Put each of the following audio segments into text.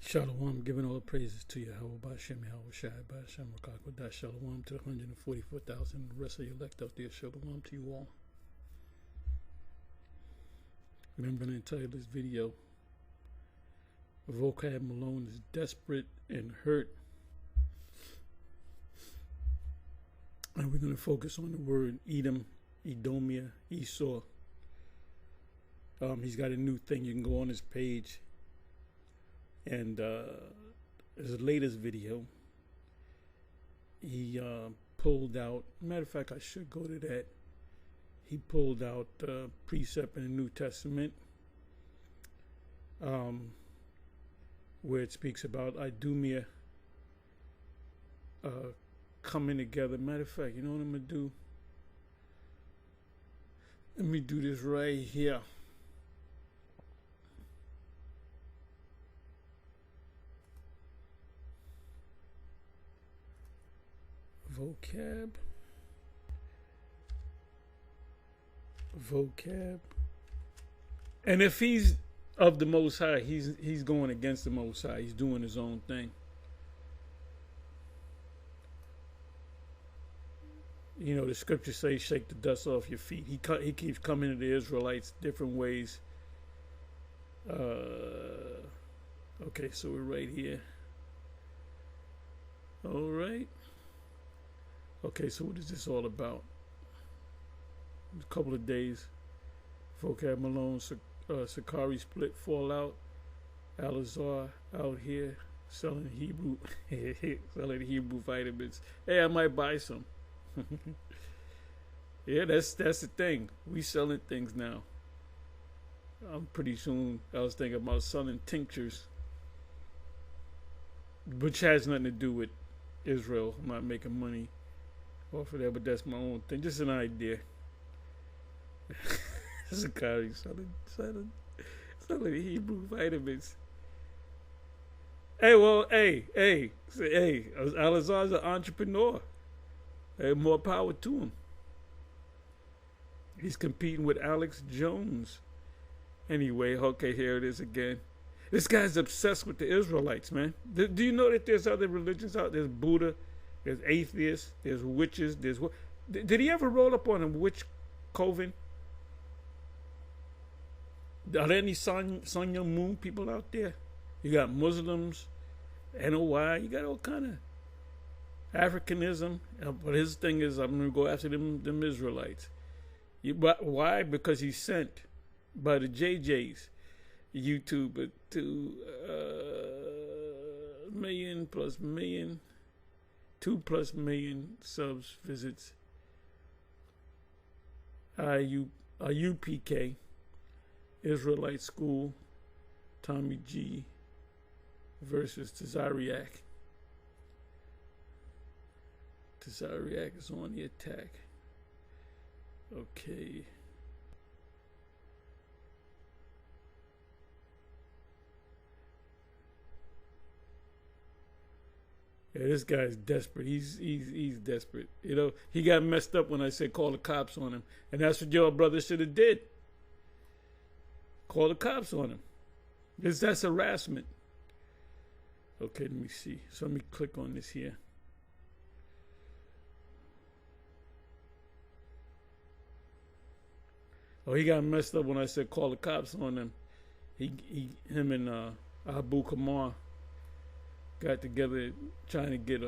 Shalom, giving all praises to Yahweh, Ba'Shem, Yahweh Shai, Ba'Shem, Rakakwadash, Shalom to the 144,000, the rest of the elect out there, Shalom to you all. And I'm going to entitle this video, Vocab Malone is desperate and hurt. And we're going to focus on the word Edom, Edomia, Esau. He's got a new thing. You can go on his page. And his latest video, he pulled out, matter of fact, I should go to that. He pulled out precept in the New Testament where it speaks about Idumea coming together. Matter of fact, you know what I'm going to do? Let me do this right here. Vocab. And if he's of the Most High, he's going against the Most High. He's doing his own thing. You know, the scriptures say, shake the dust off your feet. He keeps coming to the Israelites different ways. Okay, so we're right here. All right. Okay, so what is this all about? A couple of days. Vocab Malone, Sakari split, fallout. Alazar out here selling Hebrew vitamins. Hey, I might buy some. Yeah, that's the thing. We selling things now. I'm pretty soon. I was thinking about selling tinctures, which has nothing to do with Israel. I'm not making money off of that, but that's my own thing. Just an idea. Sakari selling Hebrew vitamins. Hey, Alazar's an entrepreneur. Hey, more power to him. He's competing with Alex Jones. Anyway, okay, here it is again. This guy's obsessed with the Israelites, man. Do you know that there's other religions out there? There's Buddha. There's atheists, there's witches, there's what? Did he ever roll up on a witch coven? Are there any Sun Young Moon people out there? You got Muslims, NOI, you got all kind of Africanism. But his thing is, I'm going to go after them Israelites. But why? Because he's sent by the JJs, YouTuber, to million plus million. 2+ million subs, visits. IUPK, Israelite School, Tommy G versus Tazariak. Tazariak is on the attack. Okay. Yeah, this guy's desperate. He's desperate. You know, he got messed up when I said call the cops on him. And that's what your brother should have did. Call the cops on him. Because that's harassment. Okay, let me see. So let me click on this here. Oh, he got messed up when I said call the cops on him. Him and Abu Kamar got together trying to get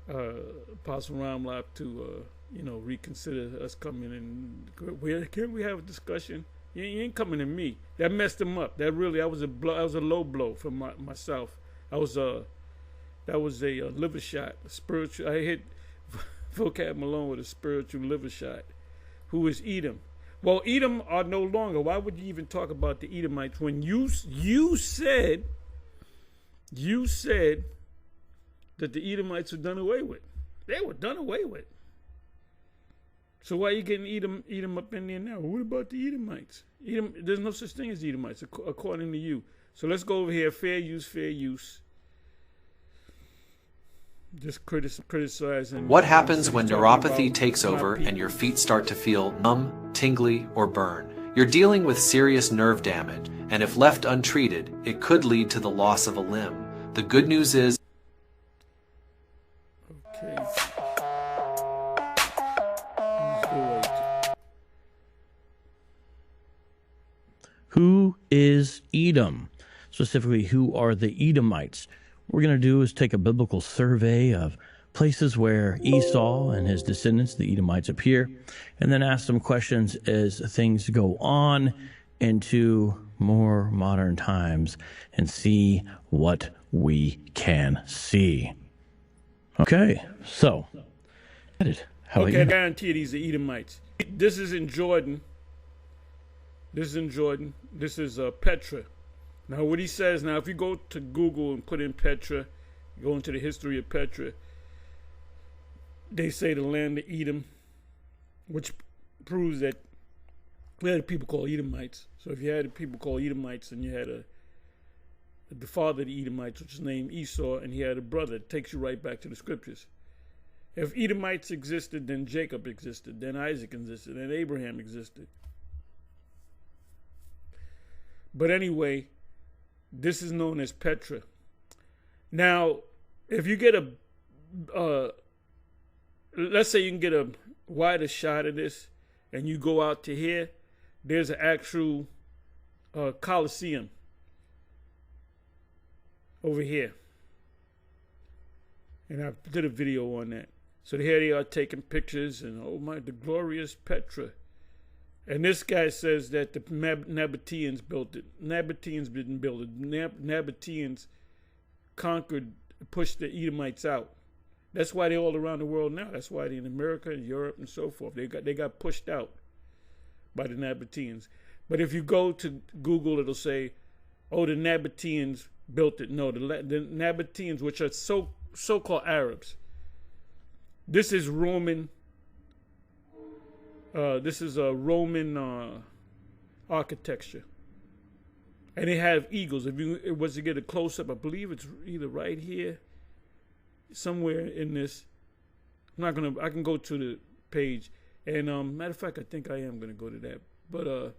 Apostle Ramlap to reconsider us coming in. Can't we have a discussion? You ain't coming to me. That messed him up. That was a blow. That was a low blow for myself. That was a liver shot, a spiritual. I hit Vocab Malone with a spiritual liver shot. Who is Edom? Well, Edom are no longer. Why would you even talk about the Edomites when you said that the Edomites were done away with? They were done away with. So why are you getting Edom up in there now? What about the Edomites? There's no such thing as Edomites, according to you. So let's go over here. Fair use. Just criticizing. What happens when neuropathy takes over and your feet start to feel numb, tingly, or burn? You're dealing with serious nerve damage, and if left untreated, it could lead to the loss of a limb. The good news is... Okay. Let's go right. Who is Edom? Specifically, who are the Edomites? What we're going to do is take a biblical survey of places where Esau and his descendants, the Edomites, appear, and then ask some questions as things go on into more modern times and see what we can see. Okay, so. Okay, I guarantee you these are Edomites. This is in Jordan. This is Petra. Now, what he says, now, if you go to Google and put in Petra, go into the history of Petra, they say the land of Edom, which proves that we had people called Edomites. So if you had people called Edomites and you had the father of the Edomites, which is named Esau, and he had a brother, it takes you right back to the scriptures. If Edomites existed, then Jacob existed, then Isaac existed, then Abraham existed. But anyway, this is known as Petra. Now, if you get let's say you can get a wider shot of this, and you go out to here, there's an actual Colosseum over here. And I did a video on that. So here they are taking pictures, and oh my, the glorious Petra. And this guy says that the Nabateans built it. Nabateans didn't build it. Nabateans conquered, pushed the Edomites out. That's why they're all around the world now. That's why they're in America and Europe and so forth. They got pushed out by the Nabateans. But if you go to Google, it'll say, oh, the Nabateans built it. No, the Nabateans, which are so-called Arabs. This is Roman. This is a Roman architecture, and they have eagles. If you was to get a close up, I believe it's either right here, somewhere in this. I'm not gonna. I can go to the page, and matter of fact, I think I am gonna go to that. But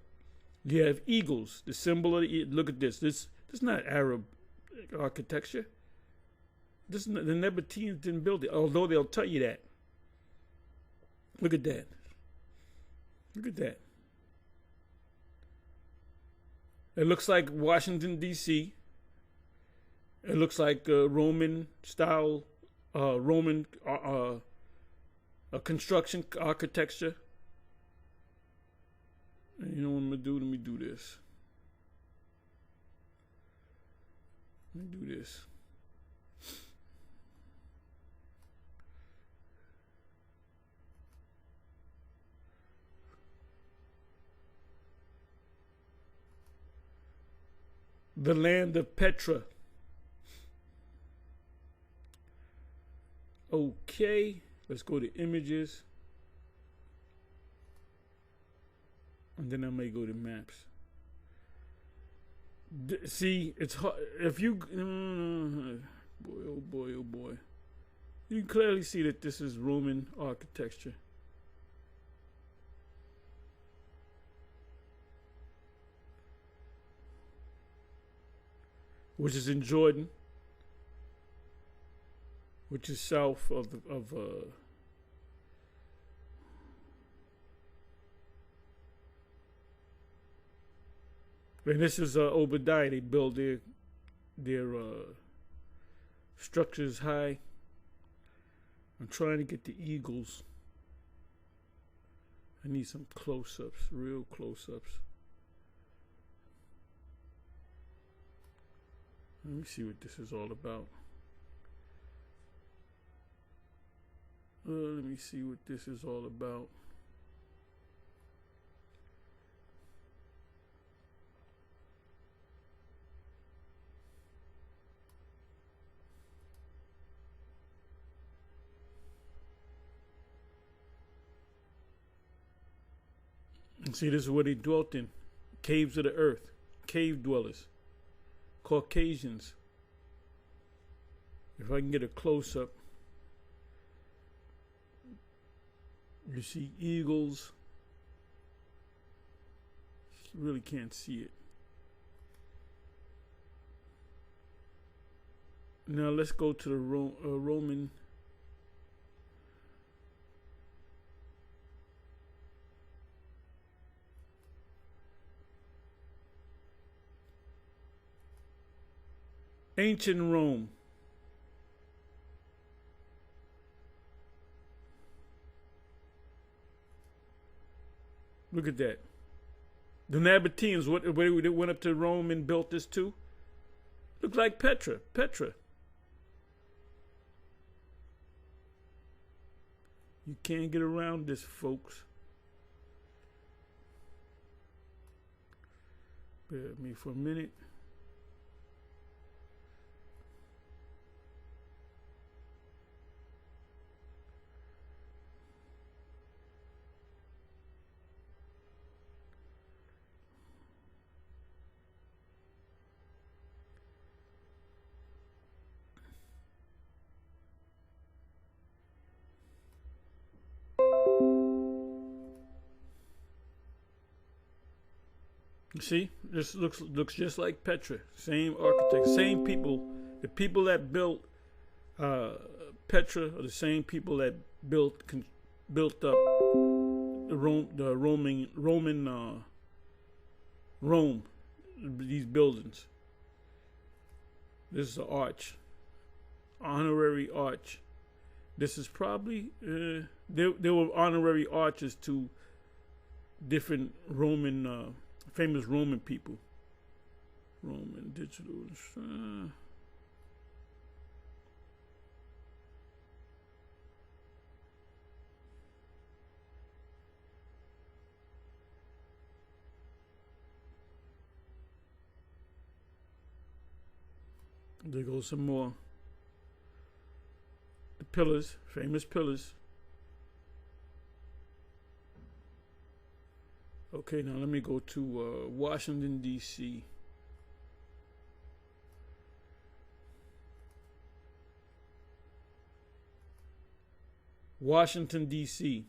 you have eagles, the symbol of the. Look at this. This is not Arab architecture. The Nabateans didn't build it, although they'll tell you that. Look at that. Look at that. It looks like Washington, D.C. It looks like Roman style, Roman construction architecture. And you know what I'm going to do? Let me do this. Let me do this. The land of Petra. Okay, let's go to images. And then I may go to maps. See, it's hard. If you, boy, oh boy, oh boy. You can clearly see that this is Roman architecture. Which is in Jordan, which is south of and this is Obadiah. They build their structures high. I'm trying to get the eagles. I need some close-ups, real close-ups. Let me see what this is all about. Let me see what this is all about. And see, this is where they dwelt in. Caves of the earth. Cave dwellers. Caucasians. If I can get a close-up, you see eagles. really can't see it. Now let's go to the Roman. Ancient Rome. Look at that. The Nabateans, where they went up to Rome and built this too? Looks like Petra. You can't get around this, folks. Bear with me for a minute. See, this looks just like Petra. Same architect, same people. The people that built Petra are the same people that built up the Roman Rome. These buildings. This is an arch, honorary arch. This is probably there were honorary arches to different Roman. Famous Roman people. Roman digital. There goes some more. The pillars, famous pillars. Okay, now let me go to Washington, D.C. Washington, D.C.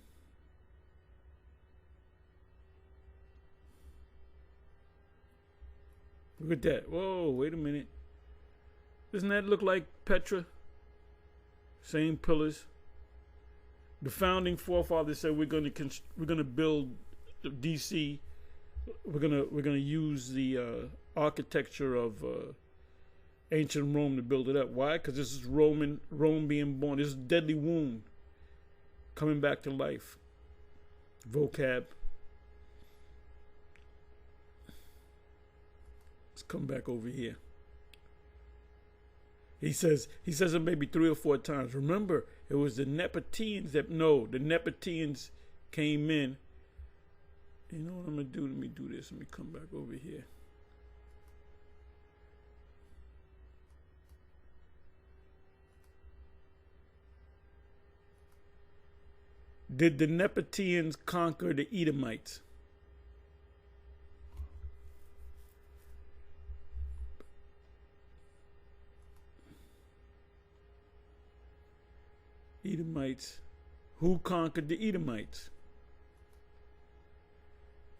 Look at that. Whoa, wait a minute. Doesn't that look like Petra? Same pillars. The founding forefathers said we're going to build DC. We're gonna use the architecture of ancient Rome to build it up. Why? Because this is Rome being born. This is deadly wound coming back to life. Vocab. Let's come back over here. He says it maybe 3 or 4 times. Remember, it was the Nabateans the Nabateans came in. You know what I'm going to do? Let me do this. Let me come back over here. Did the Nabateans conquer the Edomites? Edomites. Who conquered the Edomites?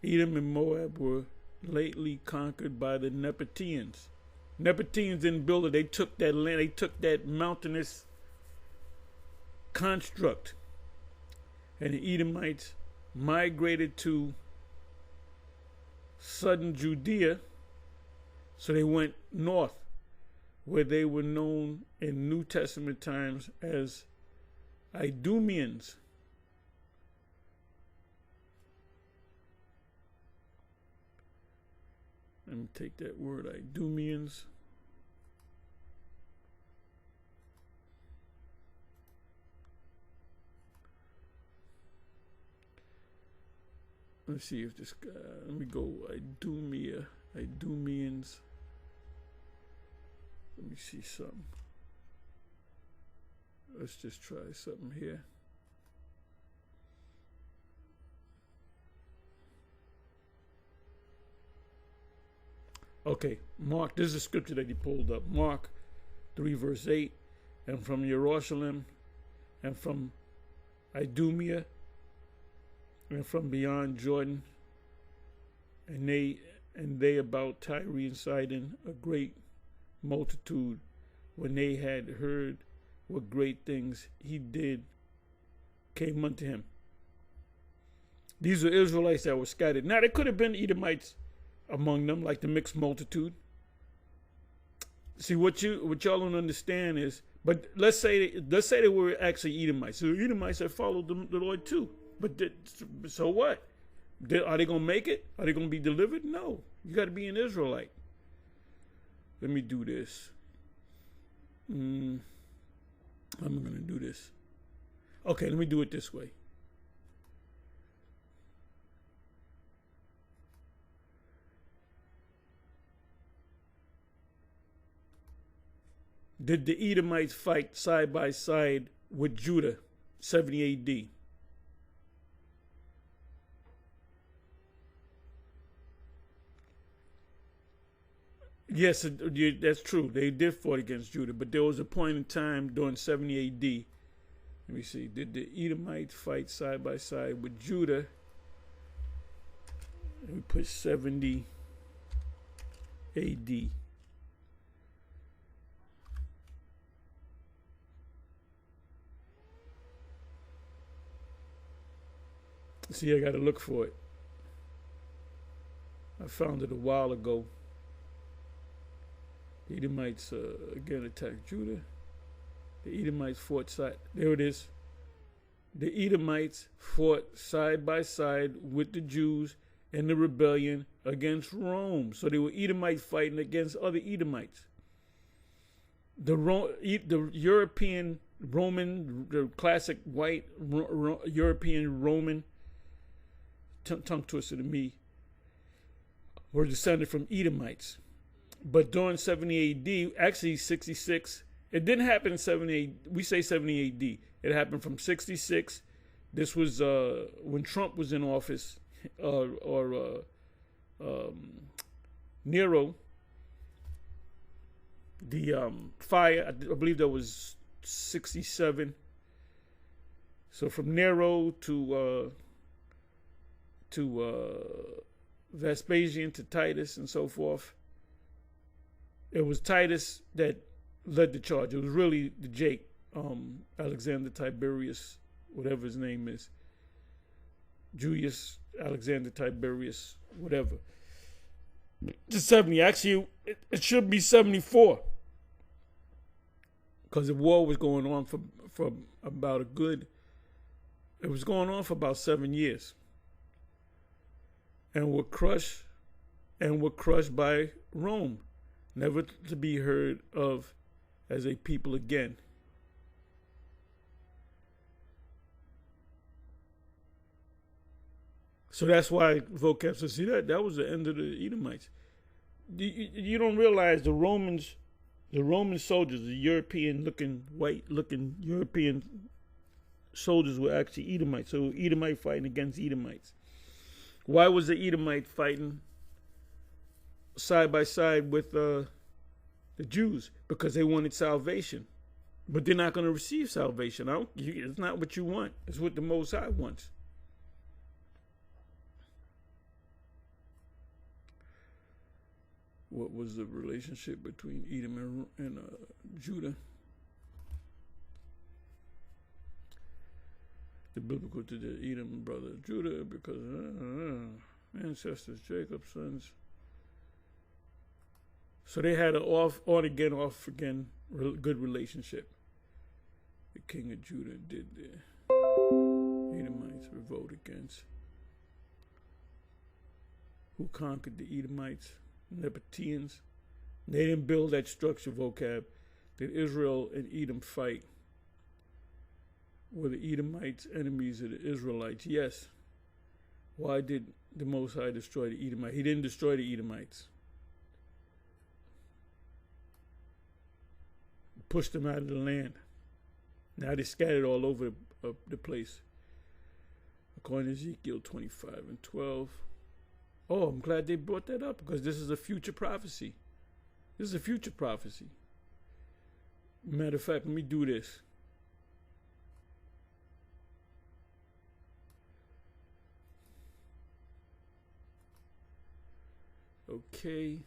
Edom and Moab were lately conquered by the Nabateans. Nabateans didn't build it. They took that land. They took that mountainous construct. And the Edomites migrated to southern Judea. So they went north, where they were known in New Testament times as Idumeans. Let me take that word, Idumeans. Let's see if this guy, let me go Idumeans. Let me see something. Let's just try something here. Okay, Mark, this is a scripture that he pulled up. Mark 3 verse 8, and from Jerusalem, and from Idumea, and from beyond Jordan, and they about Tyre and Sidon a great multitude, when they had heard what great things he did, came unto him. These are Israelites that were scattered. Now, there could have been Edomites among them, like the mixed multitude. See, what y'all don't understand is, but let's say they were actually Edomites. So the Edomites that followed the Lord too. But so what? Are they going to make it? Are they going to be delivered? No. You got to be an Israelite. Let me do this. I'm going to do this. Okay, let me do it this way. Did the Edomites fight side by side with Judah, 70 AD? Yes, that's true. They did fight against Judah, but there was a point in time during 70 AD. Let me see. Did the Edomites fight side by side with Judah? Let me put 70 AD. See, I got to look for it. I found it a while ago. The Edomites again attacked Judah. The Edomites fought side. There it is. The Edomites fought side by side with the Jews in the rebellion against Rome. So they were Edomites fighting against other Edomites. The European Roman, the classic white European Roman, tongue twister to me, were descended from Edomites. But during 70 AD, actually 66, it didn't happen in 70 AD. We say 70 AD. It happened from 66. This was when Trump was in office, or Nero. The fire, I believe that was 67. So from Nero to Vespasian to Titus and so forth. It was Titus that led the charge. It was really the Jake, Alexander Tiberius, whatever his name is, Julius Alexander Tiberius, whatever. To 70. Actually, it should be 74, because the war was going on for about it was going on for about 7 years, and were crushed by Rome, never to be heard of as a people again. So that's why Vocab says, see, that was the end of the Edomites. You don't realize the Roman soldiers, the European-looking, white-looking European soldiers were actually Edomites. So Edomite fighting against Edomites. Why was the Edomite fighting side by side with the Jews? Because they wanted salvation. But they're not going to receive salvation. It's not what you want. It's what the Most High wants. What was the relationship between Edom and Judah? The biblical to the Edom brother Judah, because ancestors, Jacob's sons. So they had an off again good relationship. The king of Judah did the Edomites revolt against. Who conquered the Edomites? Nebateans. They didn't build that structure, Vocab. Did Israel and Edom fight? Were the Edomites enemies of the Israelites? Yes. Why did the Most High destroy the Edomites? He didn't destroy the Edomites. He pushed them out of the land. Now they're scattered all over the place. According to Ezekiel 25 and 12. Oh, I'm glad they brought that up, because this is a future prophecy. This is a future prophecy. Matter of fact, let me do this. Okay,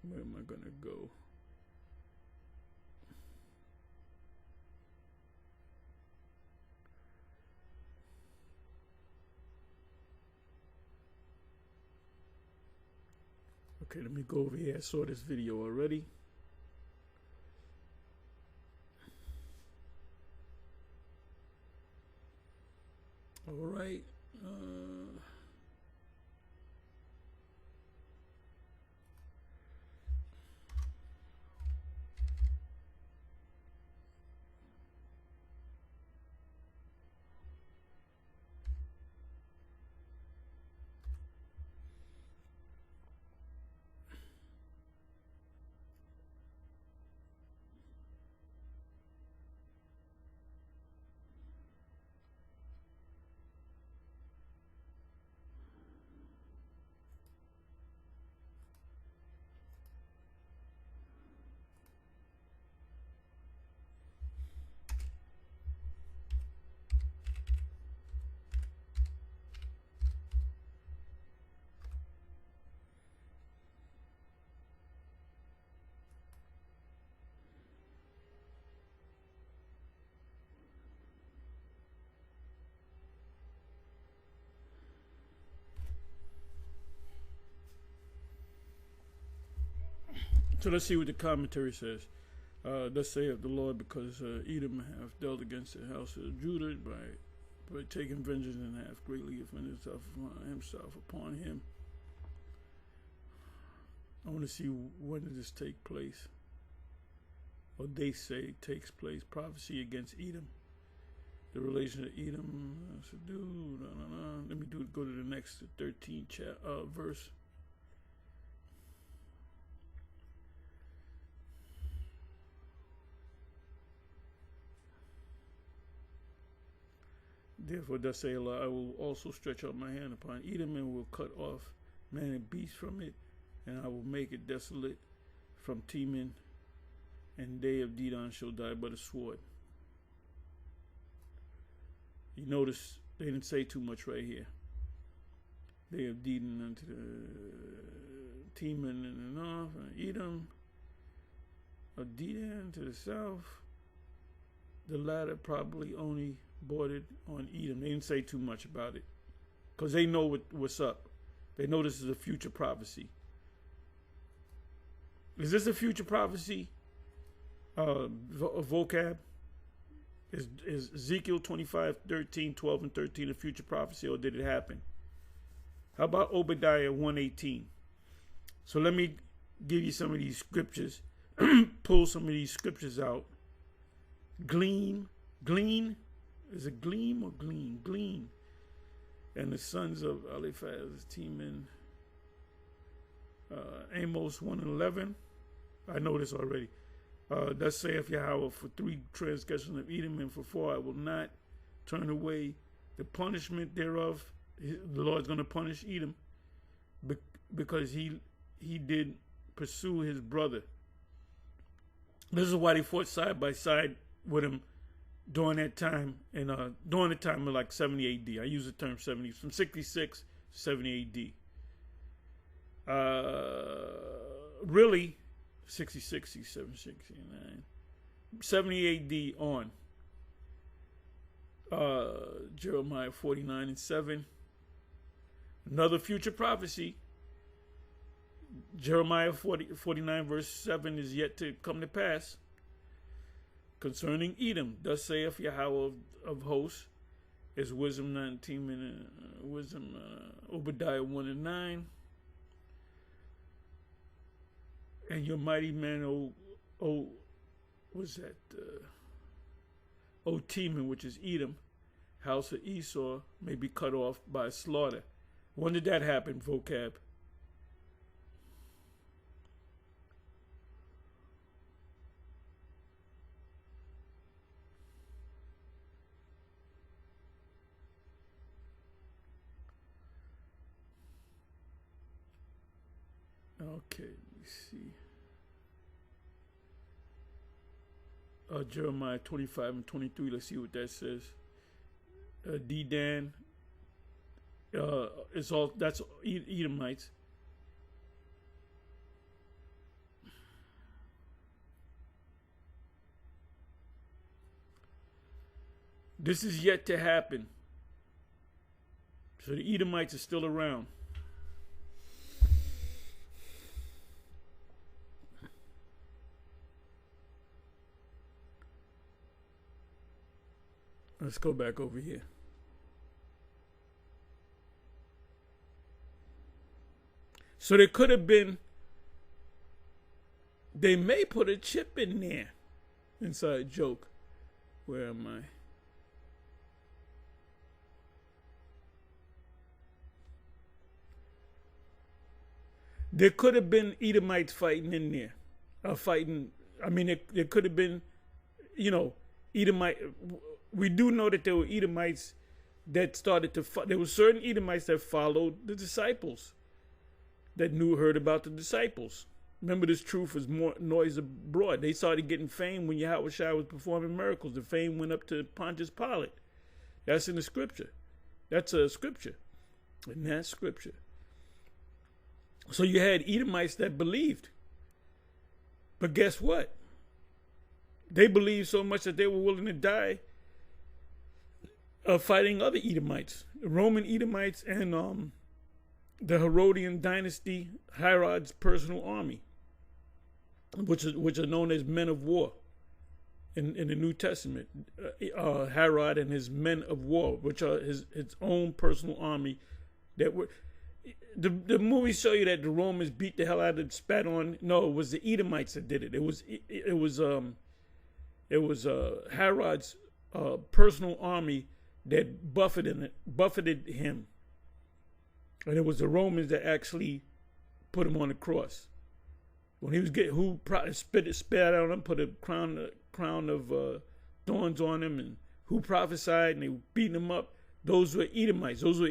where am I gonna go? Okay, let me go over here. I saw this video already. All right. So let's see what the commentary says. Thus saith the Lord, because Edom hath dealt against the house of Judah by taking vengeance, and hath greatly offended himself upon him. I want to see, when did this take place? Or they say it takes place. Prophecy against Edom. The relation of Edom. Let me go to the next 13th verse. Therefore, thus saith Allah, I will also stretch out my hand upon Edom, and will cut off man and beast from it, and I will make it desolate from Teman, and they of Dedan shall die by the sword. You notice they didn't say too much right here. They of Dedan unto the Teman in the north, and Edom of Dedan to the south. The latter probably only bordered on Edom. They didn't say too much about it because they know what's up. They know this is a future prophecy. Is this a future prophecy? Vocab? Is Ezekiel 25, 13, 12, and 13 a future prophecy, or did it happen? How about Obadiah 1:18? So let me give you some of these scriptures. Pull some of these scriptures out. Glean. Is it gleam or glean? Glean. And the sons of Eliphaz, Teman, Amos 1:11. I know this already. Thus saith Yahweh, for 3 transgressions of Edom, and for 4 I will not turn away the punishment thereof. The Lord's going to punish Edom because he did pursue his brother. This is why they fought side by side with him during that time, and during the time of like 70 AD. I use the term 70, from 66 to 70 AD. Really, 66, 67, 69, 70 AD on. Jeremiah 49:7. Another future prophecy. Jeremiah 49 verse 7 is yet to come to pass. Concerning Edom, thus saith Yahweh of hosts, is wisdom 19 and wisdom Obadiah 1:9. And your mighty man, O Teman, which is Edom, house of Esau, may be cut off by slaughter. When did that happen, Vocab? Okay, let me see. Jeremiah 25 and 23. Let's see what that says. Dedan. That's Edomites. This is yet to happen. So the Edomites are still around. Let's go back over here. So there could have been, they may put a chip in there. Inside joke. Where am I? There could have been Edomites fighting in there. There could have been, Edomite. We do know that there were Edomites that started to there were certain Edomites that followed the disciples, that heard about the disciples. Remember, this truth was more noise abroad. They started getting fame when Yahweh Shai was performing miracles. The fame went up to Pontius Pilate. That's in the scripture. That's a scripture. And that's scripture. So you had Edomites that believed. But guess what? They believed so much that they were willing to die fighting other Edomites, Roman Edomites, and the Herodian dynasty, Herod's personal army, which are known as men of war in the New Testament. Herod and his men of war, which are his own personal army, that were. The movies show you that the Romans beat the hell out of, spat on. No, it was the Edomites that did it. It was Herod's personal army that buffeted him, and it was the Romans that actually put him on the cross. When he was spat out on him, put a crown of thorns on him, and who prophesied, and they were beating him up. Those were Edomites. Those were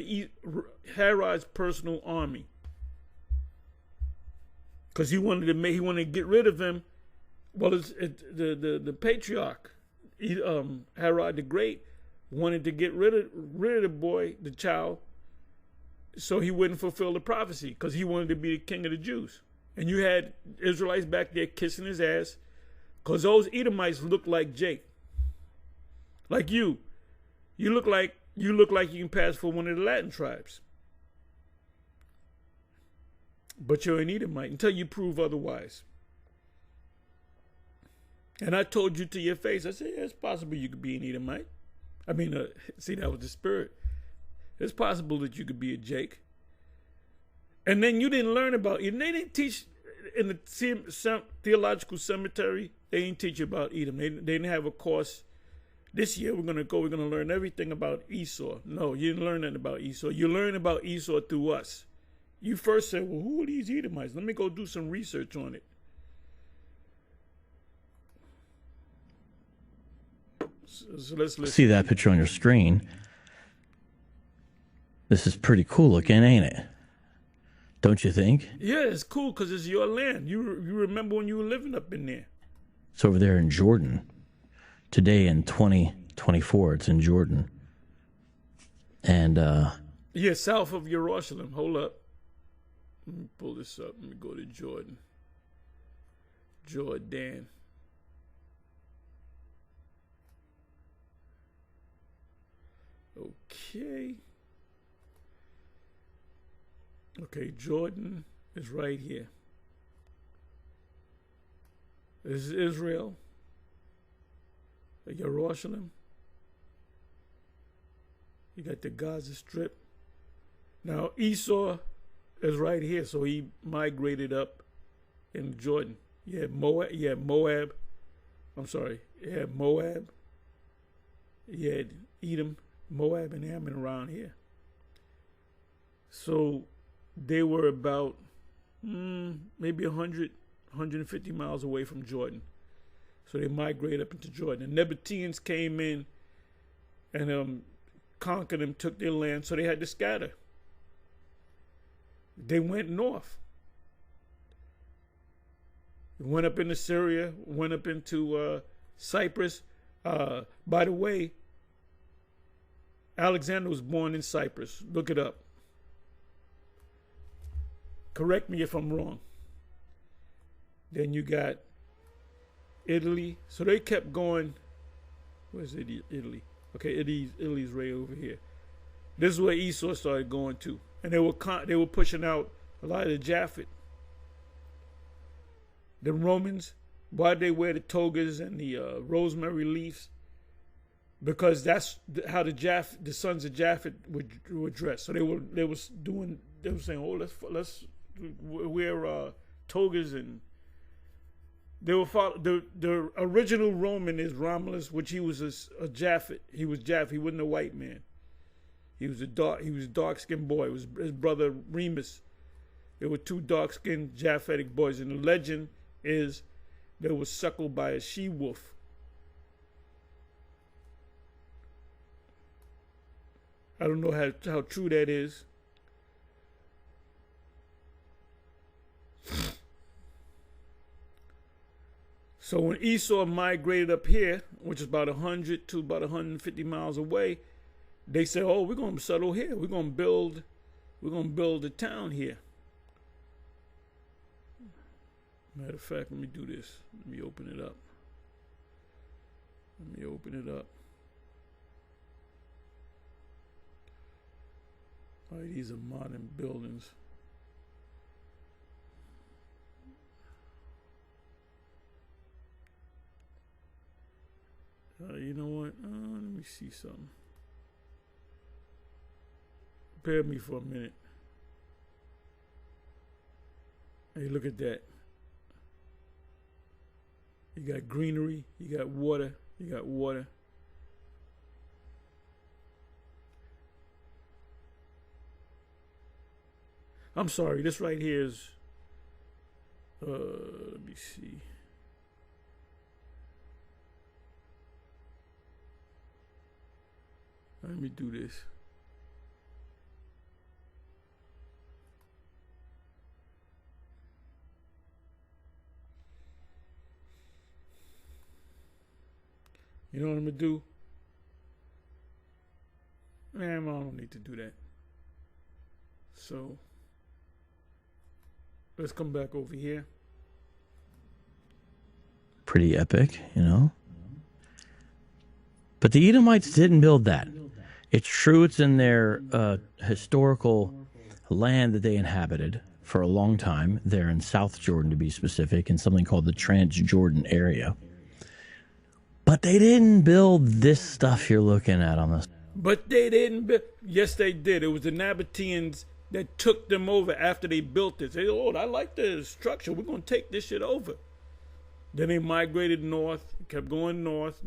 Herod's personal army, because he wanted to get rid of him. Well, the patriarch, Herod the Great, wanted to get rid of the boy, the child, so he wouldn't fulfill the prophecy, because he wanted to be the king of the Jews. And you had Israelites back there kissing his ass, because those Edomites look like Jake, like you. You look like you can pass for one of the Latin tribes, but you're an Edomite until you prove otherwise. And I told you to your face, I said, yeah, it's possible you could be an Edomite. See, that was the spirit. It's possible that you could be a Jake. And then you didn't learn about Edom. They didn't teach in the theological cemetery. They didn't teach you about Edom. They didn't have a course. This year we're gonna learn everything about Esau. No, you didn't learn nothing about Esau. You learned about Esau through us. You first said, well, who are these Edomites? Let me go do some research on it. So let's listen. See that picture on your screen? This is pretty cool looking, ain't it? Don't you think? Yeah, it's cool because it's your land. You remember when you were living up in there. It's over there in Jordan. Today in 2024, it's in Jordan. And yeah, south of Jerusalem. Hold up. Let me pull this up. Let me go to Jordan. Jordan. Okay, Jordan is right here. This is Israel. Jerusalem. You got the Gaza Strip. Now Esau is right here, so he migrated up in Jordan. You had Moab. I'm sorry. You had Moab. You had Edom, Moab, and Ammon around here. So they were about maybe 100, 150 miles away from Jordan. So they migrated up into Jordan. The Nabateans came in and conquered them, took their land, so they had to scatter. They went north. Went up into Syria, went up into Cyprus. By the way, Alexander was born in Cyprus. Look it up. Correct me if I'm wrong. Then you got Italy. So they kept going. Where's Italy? Okay, Italy's right over here. This is where Esau started going to, and they were pushing out a lot of the Japhet. The Romans, why they wear the togas and the rosemary leaves? Because that's how the sons of Japhet would dress. So they were saying, oh, let's wear togas, and they were the original Roman is Romulus, which he was a Japhet. He was Japhet. He wasn't a white man. He was a dark-skinned boy. It was his brother Remus. There were two dark-skinned Japhetic boys, and the legend is they were suckled by a she-wolf. I don't know how true that is. So when Esau migrated up here, which is about 100 to about 150 miles away, they said, "Oh, we're going to settle here. We're going to build a town here." Matter of fact, let me do this. Let me open it up. All right, these are modern buildings. You know what? Let me see something. Bear with me for a minute. Hey, look at that. You got greenery, you got water. I'm sorry, this right here is, let me see. Let me do this. You know what I'm going to do? Man, I don't need to do that. So, let's come back over here. Pretty epic, you know? But the Edomites didn't build that. It's true it's in their historical land that they inhabited for a long time. They're in South Jordan, to be specific, in something called the Transjordan area. But they didn't build this stuff you're looking at on this. But they didn't build. Yes, they did. It was the Nabateans that took them over after they built this. They said, "Oh, I like the structure. We're going to take this shit over." Then they migrated north, kept going north.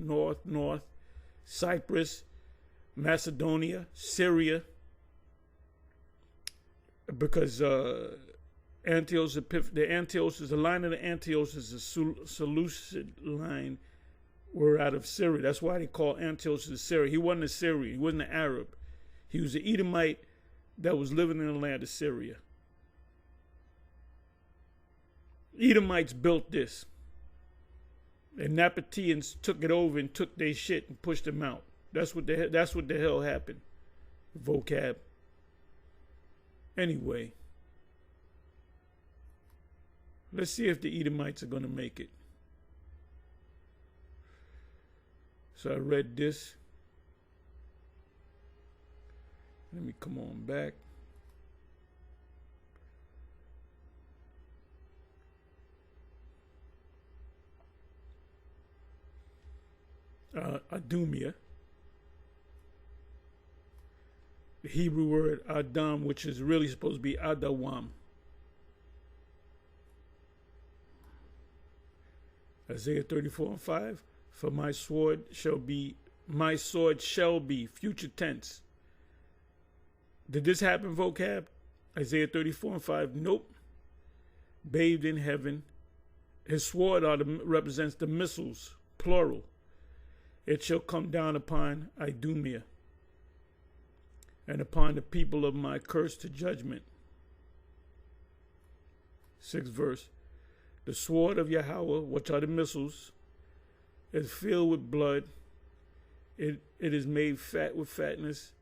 Cyprus, Macedonia, Syria, because the line of the Antiochus is a Seleucid line, were out of Syria. That's why they call Antiochus Syria. He wasn't a Syrian. He wasn't an Arab. He was an Edomite that was living in the land of Syria. Edomites built this. And Nabateans took it over and took their shit and pushed them out. That's what the hell happened. Vocab. Anyway, let's see if the Edomites are going to make it. So I read this. Let me come on back. Adumia, the Hebrew word Adam, which is really supposed to be Adawam. Isaiah 34:5, for my sword shall be, future tense. Did this happen, Vocab? Isaiah 34:5, nope. Bathed in heaven. His sword represents the missiles, plural. It shall come down upon Idumea and upon the people of my curse to judgment. 6th verse. The sword of Yahweh, which are the missiles, is filled with blood. It is made fat with fatness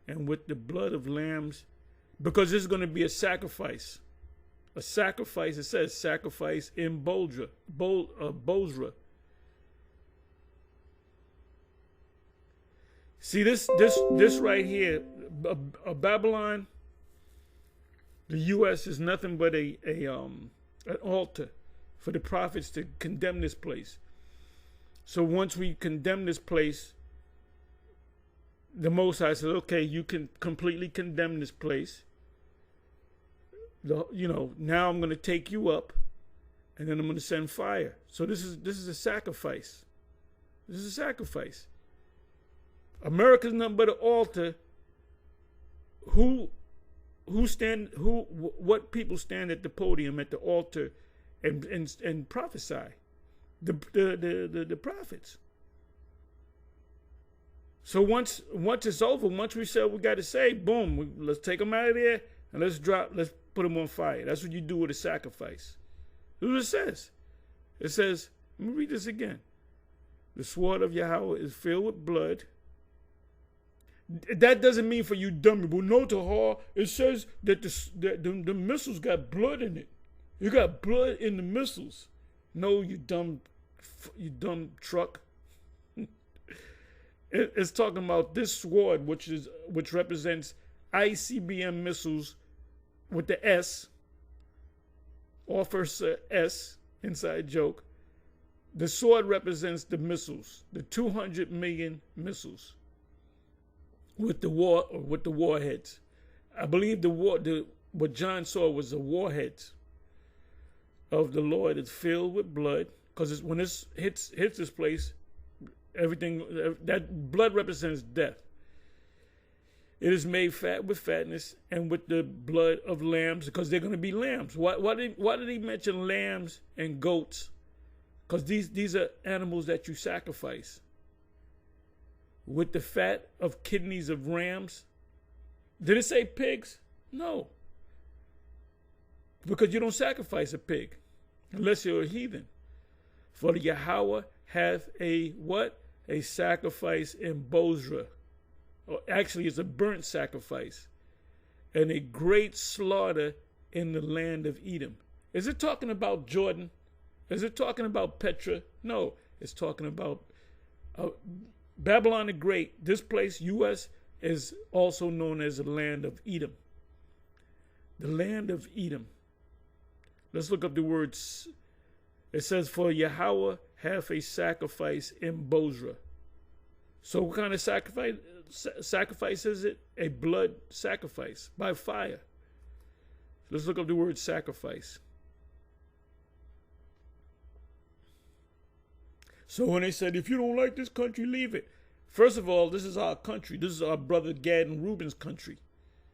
and with the blood of lambs, because this is going to be a sacrifice. A sacrifice, it says sacrifice in Bozrah. See this right here, Babylon, the U.S. is nothing but an altar for the prophets to condemn this place. So once we condemn this place, the Most High said, okay, you can completely condemn this place. Now I'm going to take you up, and then I'm going to send fire. So this is a sacrifice. This is a sacrifice. America's nothing but an altar. What people stand at the podium at the altar and prophesy? The prophets. So once it's over, once we say what we got to say, boom, let's take them out of there and let's put them on fire. That's what you do with a sacrifice. That's what it says. It says, let me read this again. The sword of Yahweh is filled with blood. That doesn't mean for you dumb people. No, Tahar, it says that the missiles got blood in it. You got blood in the missiles. No, you dumb truck. It's talking about this sword, which represents ICBM missiles with the S, Officer S, inside joke. The sword represents the missiles, the 200 million missiles with the warheads. I believe what John saw was the warheads of the Lord is filled with blood, because when this hits this place, everything that blood represents death. It is made fat with fatness and with the blood of lambs, because they're going to be lambs. Why did he mention lambs and goats? Because these are animals that you sacrifice. With the fat of kidneys of rams. Did it say pigs? No. Because you don't sacrifice a pig unless you're a heathen. For the Yahweh hath a what? A sacrifice in Bozrah. Or actually, it's a burnt sacrifice. And a great slaughter in the land of Edom. Is it talking about Jordan? Is it talking about Petra? No, it's talking about Babylon the Great. This place, U.S., is also known as the land of Edom. The land of Edom. Let's look up the words. It says, for Yahweh hath a sacrifice in Bozrah. So what kind of sacrifice is it? A blood sacrifice by fire. Let's look up the word sacrifice. So when they said, if you don't like this country, leave it. First of all, this is our country. This is our brother Gad and Reuben's country.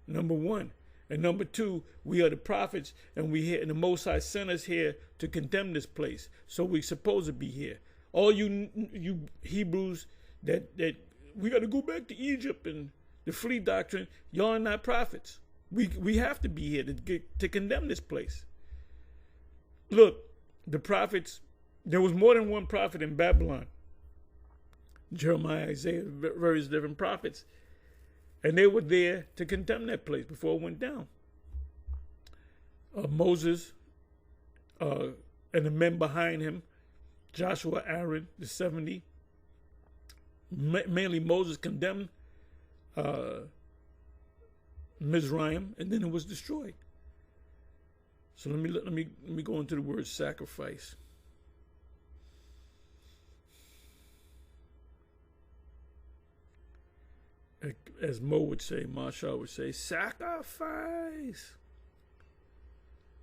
Number one. And number two, we are the prophets, and the Most High sent us here to condemn this place. So we're supposed to be here. All you Hebrews that we got to go back to Egypt and the free doctrine, y'all are not prophets. We have to be here to condemn this place. Look, the prophets, there was more than one prophet in Babylon. Jeremiah, Isaiah, various different prophets. And they were there to condemn that place before it went down. Moses and the men behind him, Joshua, Aaron, the 70. Mainly Moses condemned Mizraim, and then it was destroyed. So let me go into the word sacrifice. As Mo would say, Marshall would say, sacrifice.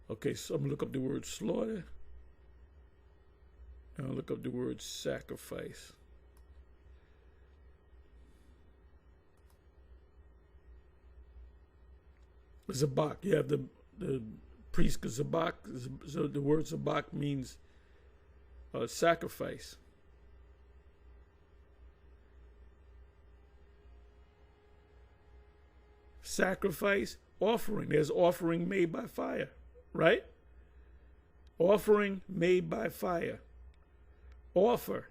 Okay, so I'm going to look up the word slaughter. And I'll look up the word sacrifice. Zabak. You have the priest Zabak. So the word Zabak means sacrifice. Sacrifice, offering. There's offering made by fire, right? Offering made by fire. Offer.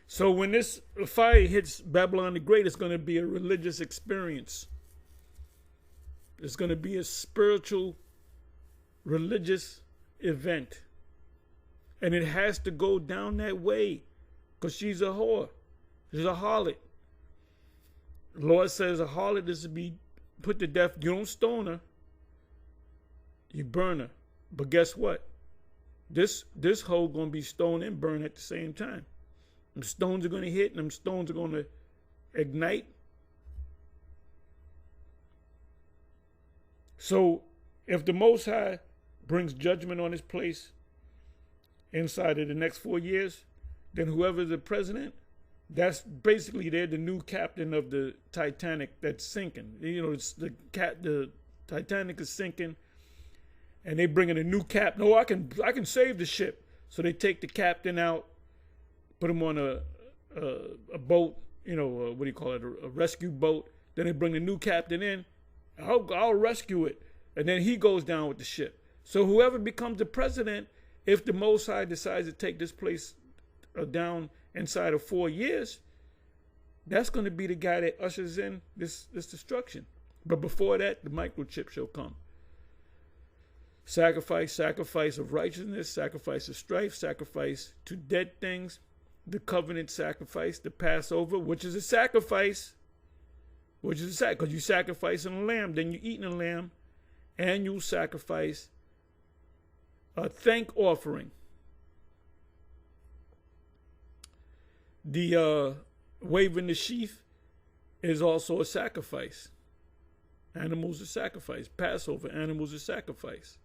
So when this fire hits Babylon the Great, it's going to be a religious experience. It's going to be a spiritual, religious event. And it has to go down that way because she's a whore. She's a harlot. The Lord says a harlot is to be put to death. You don't stone her. You burn her. But guess what? This hoe going to be stoned and burned at the same time. Them stones are going to hit and them stones are going to ignite. So if the Most High brings judgment on this place inside of the next 4 years, then whoever's the president, that's basically they're the new captain of the Titanic that's sinking. You know, it's the Titanic is sinking, and they bring in a new cap. No, I can save the ship. So they take the captain out, put him on a boat. You know, what do you call it? A rescue boat. Then they bring the new captain in. I'll rescue it, and then he goes down with the ship. So whoever becomes the president, if the Most High decides to take this place down inside of 4 years, that's going to be the guy that ushers in this destruction. But before that, the microchip shall come. Sacrifice of righteousness, sacrifice of strife, sacrifice to dead things, the covenant sacrifice, the Passover, which is a sacrifice, because you sacrificing a lamb, then you're eating a lamb, and you sacrifice a thank offering. The waving the sheaf is also a sacrifice. Animals are sacrifice. Passover, animals are sacrifice.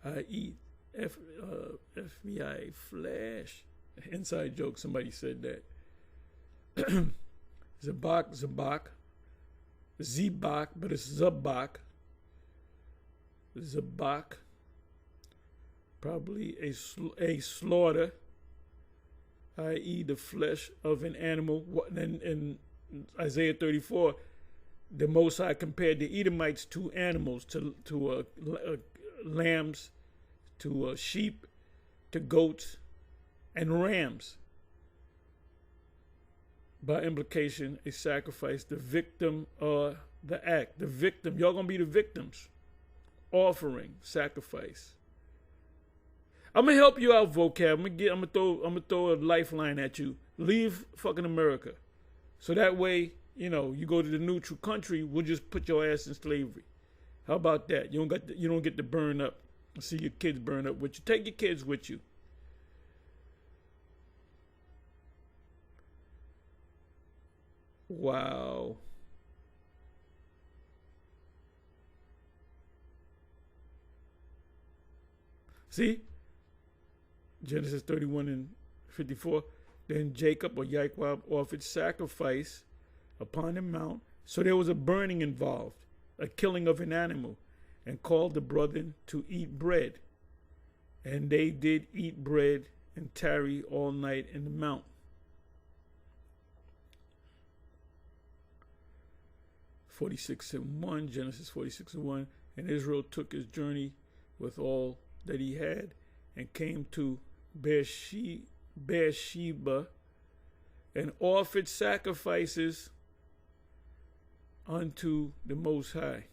I eat FBI flesh. Inside joke, somebody said that. Zabak, but it's Zabak. Zabak, probably a slaughter, i.e. the flesh of an animal. And in Isaiah 34, the Most High compared the Edomites to animals, to lambs, to sheep, to goats, and rams. By implication, a sacrifice, the victim or the act. The victim, y'all gonna be the victims. Offering, sacrifice. I'm gonna help you out, Vocab. I'm gonna throw a lifeline at you. Leave fucking America, so that way, you know, you go to the neutral country. We'll just put your ass in slavery. How about that? You don't get to burn up. See your kids burn up with you. Take your kids with you. Wow. See? Genesis 31 and 54. Then Jacob or Yaquab offered sacrifice upon the mount. So there was a burning involved, a killing of an animal, and called the brethren to eat bread. And they did eat bread and tarry all night in the mount. Genesis 46:1. And Israel took his journey with all that he had, and came to Beersheba, and offered sacrifices unto the Most High.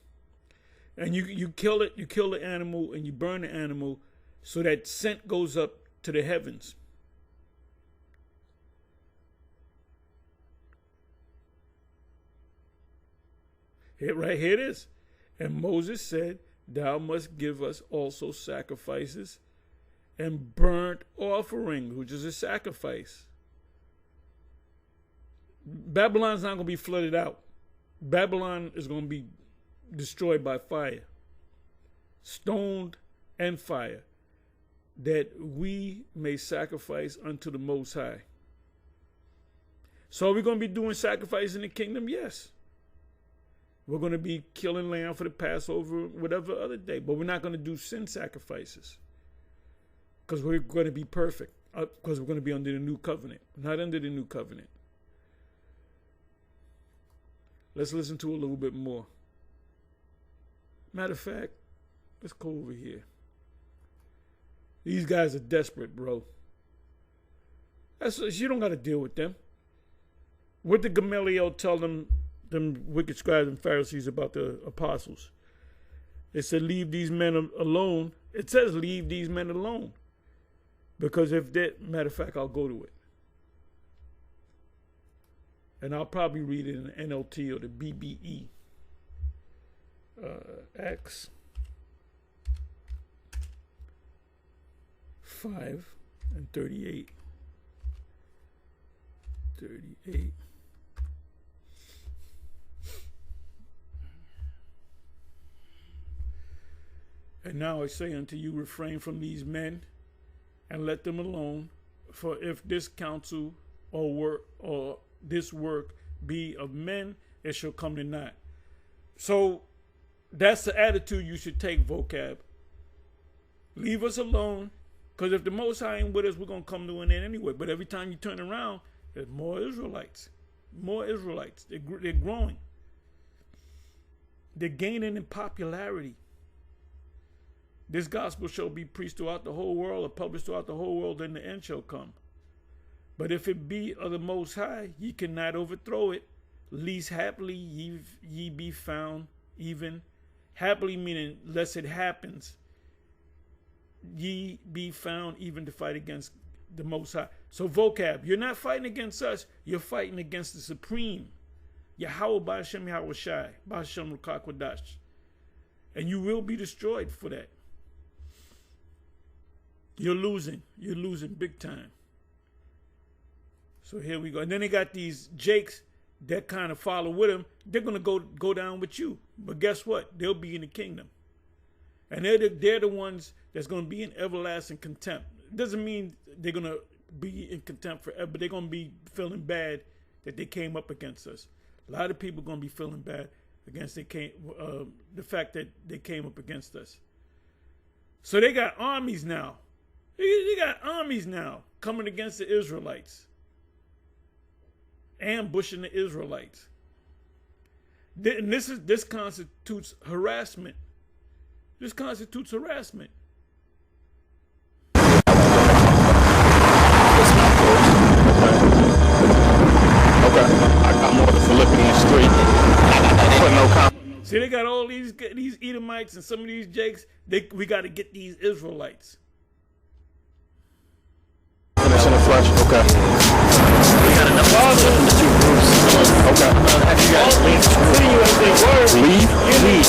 And you kill it, you kill the animal, and you burn the animal, so that scent goes up to the heavens. Right here it is. And Moses said, thou must give us also sacrifices and burnt offering, which is a sacrifice. Babylon's not going to be flooded out. Babylon is going to be destroyed by fire, stoned and fire, that we may sacrifice unto the Most High. So are we going to be doing sacrifice in the kingdom? Yes. We're going to be killing lamb for the Passover, whatever other day. But we're not going to do sin sacrifices, because we're going to be perfect, because we're going to be under the new covenant, not under the new covenant. Let's listen to a little bit more. Matter of fact, let's go over here. These guys are desperate, bro. You don't got to deal with them. What did Gamaliel tell them them wicked scribes and Pharisees about the apostles. They said, leave these men alone. It says, leave these men alone. Because if that, matter of fact, I'll go to it. And I'll probably read it in the NLT or the BBE. Acts 5:38. 38. And now I say unto you, refrain from these men, and let them alone. For if this counsel or this work be of men, it shall come to naught. So that's the attitude you should take, Vocab. Leave us alone, because if the Most High ain't with us, we're going to come to an end anyway. But every time you turn around, there's more Israelites. More Israelites. They're growing. They're gaining in popularity. This gospel shall be preached throughout the whole world, or published throughout the whole world, then the end shall come. But if it be of the Most High, ye cannot overthrow it, least happily ye be found even. Happily meaning, lest it happens, ye be found even to fight against the Most High. So Vocab, you're not fighting against us, you're fighting against the Supreme. Yahweh Ba'ashem Yahweh Shai, Ba'ashem Rukakwadash. And you will be destroyed for that. You're losing big time. So here we go. And then they got these Jakes that kind of follow with him. They're going to go down with you. But guess what? They'll be in the kingdom. And they're the ones that's going to be in everlasting contempt. It doesn't mean they're going to be in contempt forever, but they're going to be feeling bad that they came up against us. A lot of people are going to be feeling bad against the fact that they came up against us. So they got armies now. They got armies now coming against the Israelites, ambushing the Israelites. And this constitutes harassment. This constitutes harassment. Okay, I'm on the Philippians 3. Put no comment. See, they got all these Edomites and some of these Jakes. We got to get these Israelites. Finish in the flesh. Okay. We got enough in the two groups. Okay. Have you guys leave? Leave.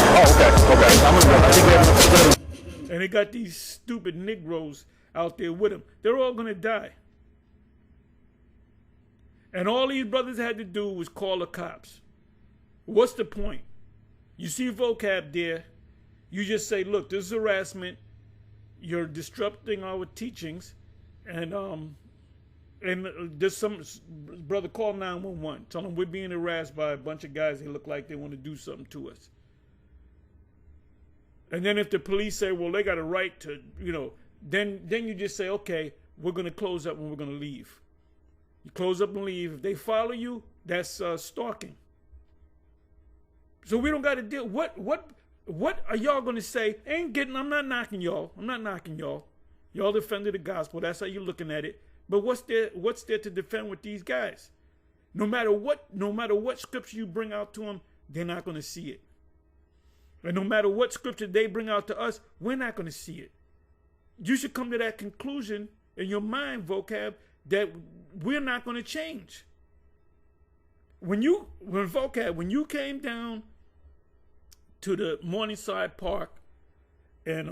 Oh, okay. I think we have enough. And they got these stupid Negroes out there with them. They're all going to die. And all these brothers had to do was call the cops. What's the point? You see Vocab there. You just say, look, this is harassment. You're disrupting our teachings. And there's some brother call 911. Tell them we're being harassed by a bunch of guys. They look like they want to do something to us. And then if the police say, well, they got a right to, then you just say, okay, we're going to close up and we're going to leave. You close up and leave. If they follow you, that's stalking. So we don't got to deal. What are y'all going to say? I'm not knocking y'all. Y'all defended the gospel. That's how you're looking at it. But what's there to defend with these guys? No matter what scripture you bring out to them, they're not going to see it. And no matter what scripture they bring out to us, we're not going to see it. You should come to that conclusion in your mind, Vocab, that we're not going to change. When you came down to the Morningside Park and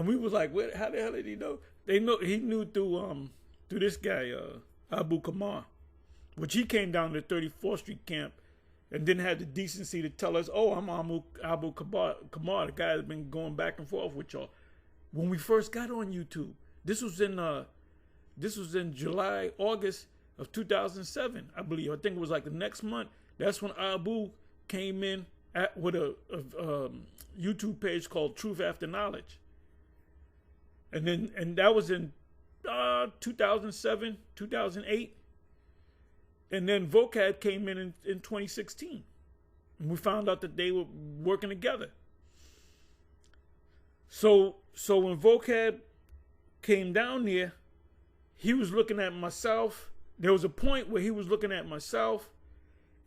we was like, how the hell did he know? He knew through this guy, Abu Kamar, which he came down to the 34th Street camp and didn't have the decency to tell us, oh, I'm Abu Kamar, the guy that's been going back and forth with y'all. When we first got on YouTube, this was in July, August of 2007, I believe. I think it was like the next month. That's when Abu came in with a YouTube page called Truth After Knowledge. And that was in 2007, 2008. And then Vocab came in 2016. And we found out that they were working together. So when Vocab came down there, he was looking at myself. There was a point where he was looking at myself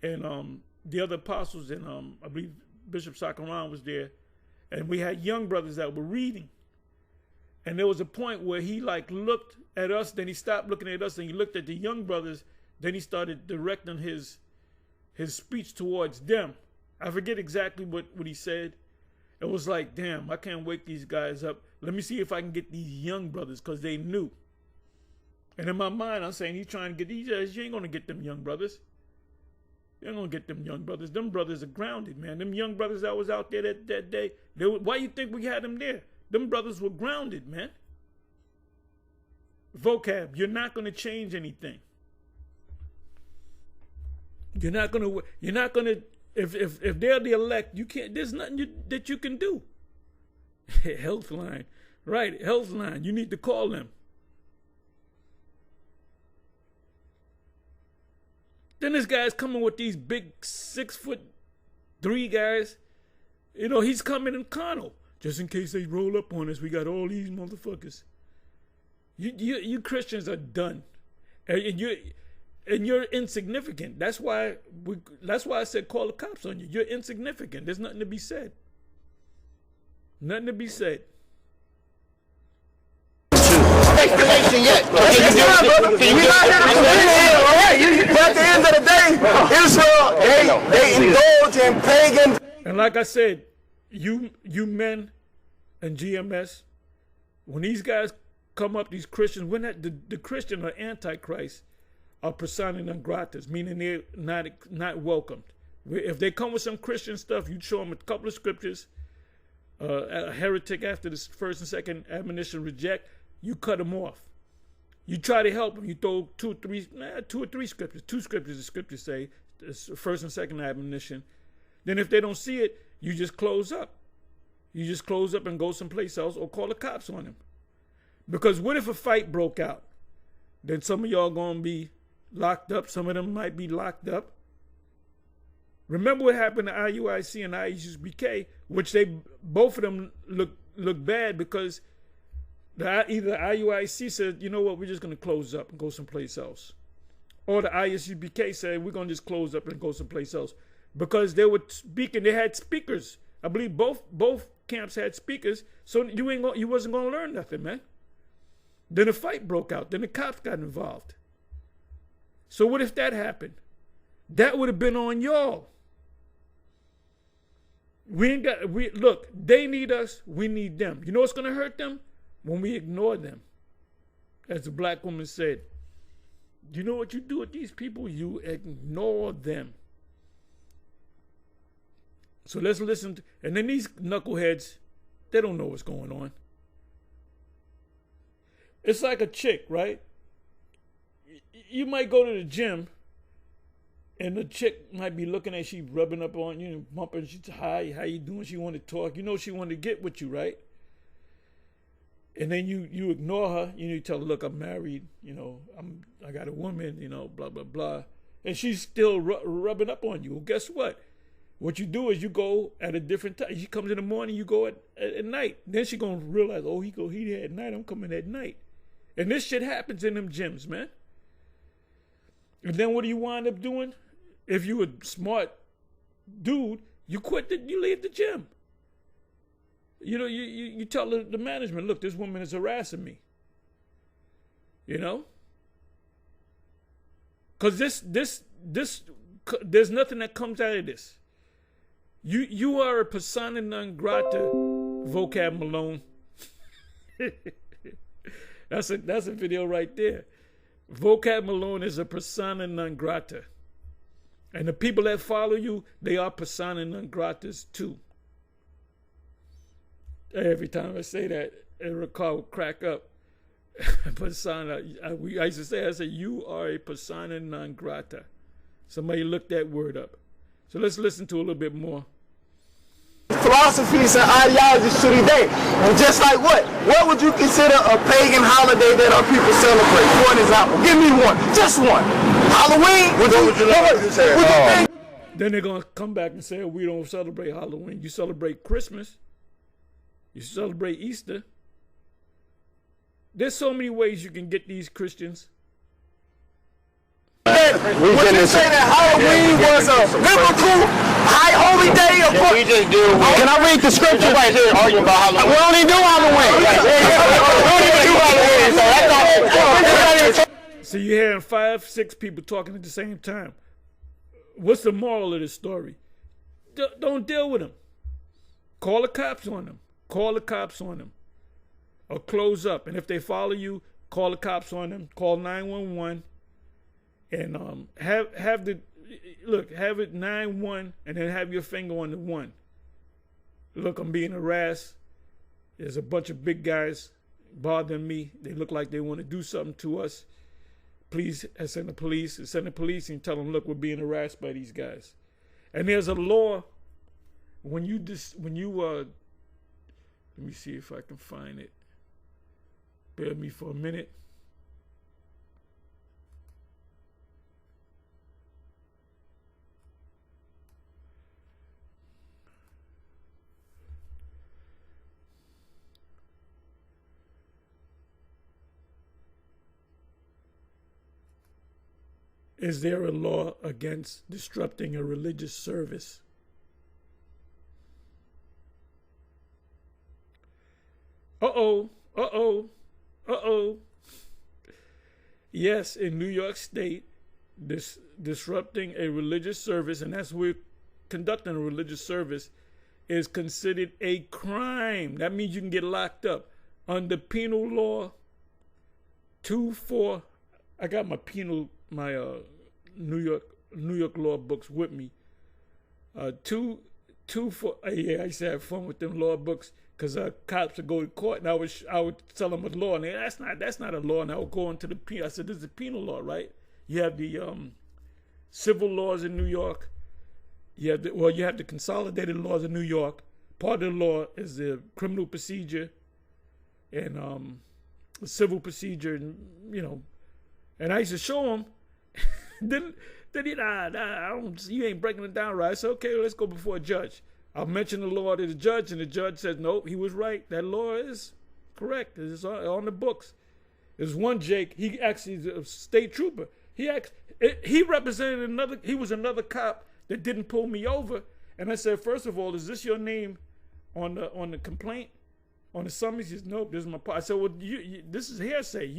and the other apostles, and I believe Bishop Sakaran was there, and we had young brothers that were reading. And there was a point where he like looked at us, then he stopped looking at us, and he looked at the young brothers, then he started directing his speech towards them. I forget exactly what he said. It was like, damn, I can't wake these guys up. Let me see if I can get these young brothers, because they knew. And in my mind, I'm saying he's trying to get these guys. You ain't going to get them young brothers. You ain't going to get them young brothers. Them brothers are grounded, man. Them young brothers that was out there that day, why you think we had them there? Them brothers were grounded, man. Vocab, you're not going to change anything. You're not going to, if they're the elect, you can't, there's nothing that you can do. Healthline. Right, Healthline. You need to call them. Then this guy's coming with these big 6'3" guys. You know, he's coming in carnal. Just in case they roll up on us, we got all these motherfuckers. You Christians are done. And you're insignificant. That's why I said call the cops on you. You're insignificant. There's nothing to be said. Nothing to be said. Explanation yet. We're not here to all right. But at the end of the day, Israel, they indulge in pagan. And like I said, you men and GMS, when these guys come up, these Christians, when the Christian or Antichrist are persona non gratas, meaning they're not welcomed. If they come with some Christian stuff, you show them a couple of scriptures, a heretic after the first and second admonition reject, you cut them off. You try to help them. You throw two or three scriptures. Two scriptures, the scriptures say, first and second admonition. Then if they don't see it, you just close up. You just close up and go someplace else or call the cops on them. Because what if a fight broke out? Then some of y'all going to be locked up. Some of them might be locked up. Remember what happened to IUIC and IUBK, which both of them look bad because either IUIC said, you know what, we're just going to close up and go someplace else. Or the ISUBK said, we're going to just close up and go someplace else. Because they were speaking, they had speakers. I believe both camps had speakers, so you wasn't going to learn nothing, man. Then a fight broke out. Then the cops got involved. So what if that happened? That would have been on y'all. Look, they need us, we need them. You know what's going to hurt them? When we ignore them. As the black woman said, you know what you do with these people? You ignore them. So let's listen. And then these knuckleheads, they don't know what's going on. It's like a chick, right? You might go to the gym and the chick might be looking at you, rubbing up on you and bumping. She's, hi, how you doing? She want to talk. You know she want to get with you, right? And then you ignore her. You tell her, look, I'm married. You know, I got a woman. You know, blah blah blah. And she's still rubbing up on you. Well, guess what? What you do is you go at a different time. She comes in the morning. You go at night. Then she gonna realize, oh, he there at night. I'm coming at night. And this shit happens in them gyms, man. And then what do you wind up doing? If you a smart dude, you you leave the gym. You know, you tell the management, look, this woman is harassing me. You know? Because there's nothing that comes out of this. You are a persona non grata, Vocab Malone. That's a video right there. Vocab Malone is a persona non grata. And the people that follow you, they are persona non gratas too. Every time I say that, every car will crack up. Persona. I used to say, you are a persona non grata. Somebody look that word up. So let's listen to a little bit more. Philosophies and ideologies to today. And just like what would you consider a pagan holiday that our people celebrate? For an example, give me one, just one. Halloween? What would you like to say? Then they're going to come back and say, we don't celebrate Halloween. You celebrate Christmas. You celebrate Easter. There's so many ways you can get these Christians. Would you say that Halloween was a biblical high holy day of Can we just do? Can I read the scripture? Nobody's here arguing about Halloween. We don't even do Halloween. We don't even do Halloween, so that's not. So you're hearing 5, 6 people talking at the same time. What's the moral of this story? Don't deal with them. Call the cops on them. Call the cops on them. Or close up. And if they follow you, call the cops on them. Call 911. And have it 9-1 and then have your finger on the 1. Look, I'm being harassed. There's a bunch of big guys bothering me. They look like they want to do something to us. Please send the police. Send the police and tell them, look, we're being harassed by these guys. And there's a law when you let me see if I can find it. Bear with me for a minute. Is there a law against disrupting a religious service? Uh-oh. Yes, in New York State, disrupting a religious service, and that's we're conducting a religious service, is considered a crime. That means you can get locked up. Under penal law 2-4, I got my New York law books with me. 2-4. Yeah, I used to have fun with them law books because cops would go to court and I would tell them a law and that's not a law, and I would go into the penal. I said, this is a penal law, right? You have the civil laws in New York. You have the consolidated laws in New York. Part of the law is the criminal procedure and the civil procedure, and and I used to show them. Then you ain't breaking it down right. I said, okay, let's go before a judge. I'll mention the law to the judge, and the judge says, nope, he was right. That law is correct. It's on the books. There's one Jake, he actually is a state trooper. He represented he was another cop that didn't pull me over. And I said, first of all, is this your name on the complaint? On the summons? He says, nope, this is my part. I said, well, this is hearsay.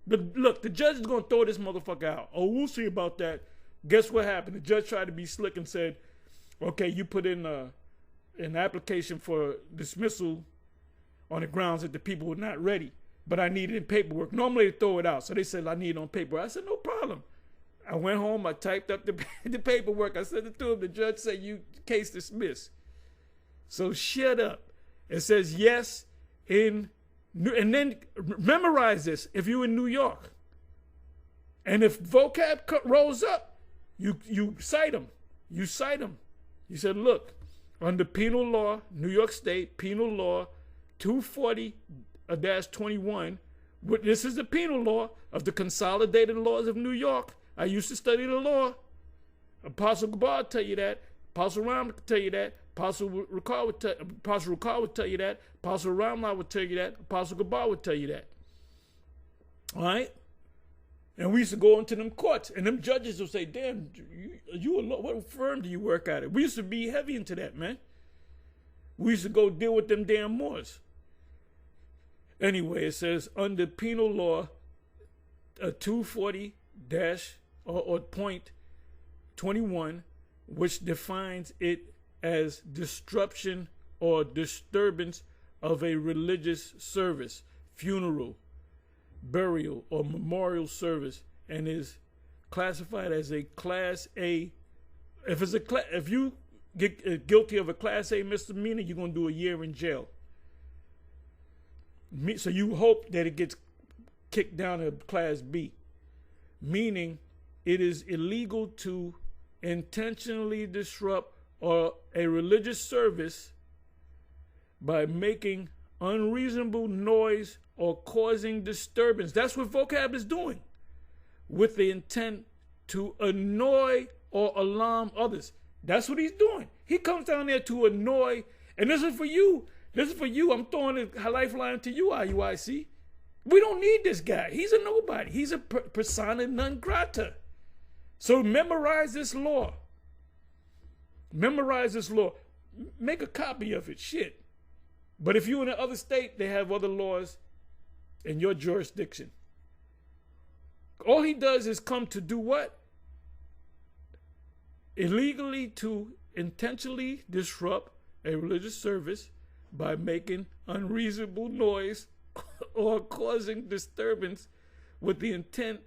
But look, the judge is going to throw this motherfucker out. Oh, we'll see about that. Guess what happened? The judge tried to be slick and said, okay, you put in an application for dismissal on the grounds that the people were not ready, but I needed it in paperwork. Normally they throw it out. So they said, I need it on paper. I said, no problem. I went home, I typed up the paperwork. I sent it to him. The judge said, case dismissed. So shut up. It says yes and then memorize this if you're in New York. And if vocab rolls up, you cite them. You cite them. You said, look, under penal law, New York State, penal law 240-21, this is the penal law of the consolidated laws of New York. I used to study the law. Apostle Gabar will tell you that. Apostle Ram will tell you that. Apostle Ricard would tell you that. Apostle Ramla would tell you that. Apostle Gabar would tell you that. All right? And we used to go into them courts, and them judges would say, damn, what firm do you work at? We used to be heavy into that, man. We used to go deal with them damn Moors. Anyway, it says, under penal law 240-.21, which defines it as disruption or disturbance of a religious service, funeral, burial, or memorial service, and is classified as a Class A. If you get guilty of a Class A misdemeanor, you're going to do a year in jail. So you hope that it gets kicked down to Class B, meaning it is illegal to intentionally disrupt or a religious service by making unreasonable noise or causing disturbance. That's what vocab is doing, with the intent to annoy or alarm others. That's what he's doing. He comes down there to annoy, and this is for you. This is for you. I'm throwing a lifeline to you, IUIC. We don't need this guy. He's a nobody. He's a persona non grata. So memorize this law. Memorize this law. Make a copy of it. Shit. But if you're in another state, they have other laws in your jurisdiction. All he does is come to do what? Illegally to intentionally disrupt a religious service by making unreasonable noise or causing disturbance with the intent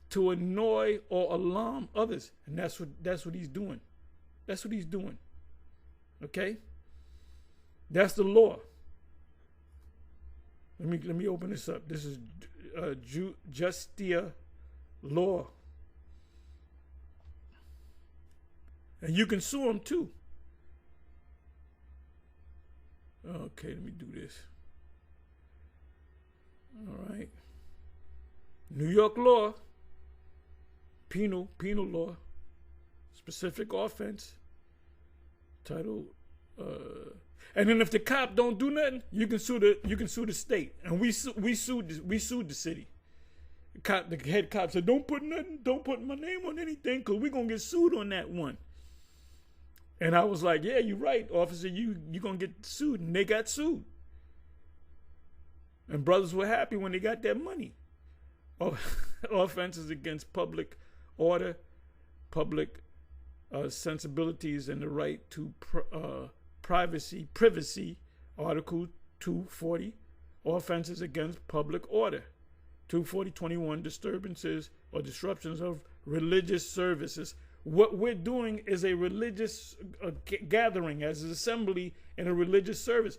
to annoy or alarm others. And that's what he's doing. That's what he's doing. Okay? That's the law. Let me open this up. This is Justia law. And you can sue them too. Okay, let me do this. All right. New York law, penal law, specific offense, title. And then if the cop don't do nothing, you can sue the state. And we sued the city. The head cop said, don't put my name on anything, because we're gonna get sued on that one. And I was like, yeah, you're right, officer, you're gonna get sued. And they got sued. And brothers were happy when they got their money. Offenses against public order, public sensibilities, and the right to privacy, Article 240, offenses against public order. 240.21, disturbances or disruptions of religious services. What we're doing is a religious gathering, as an assembly in a religious service.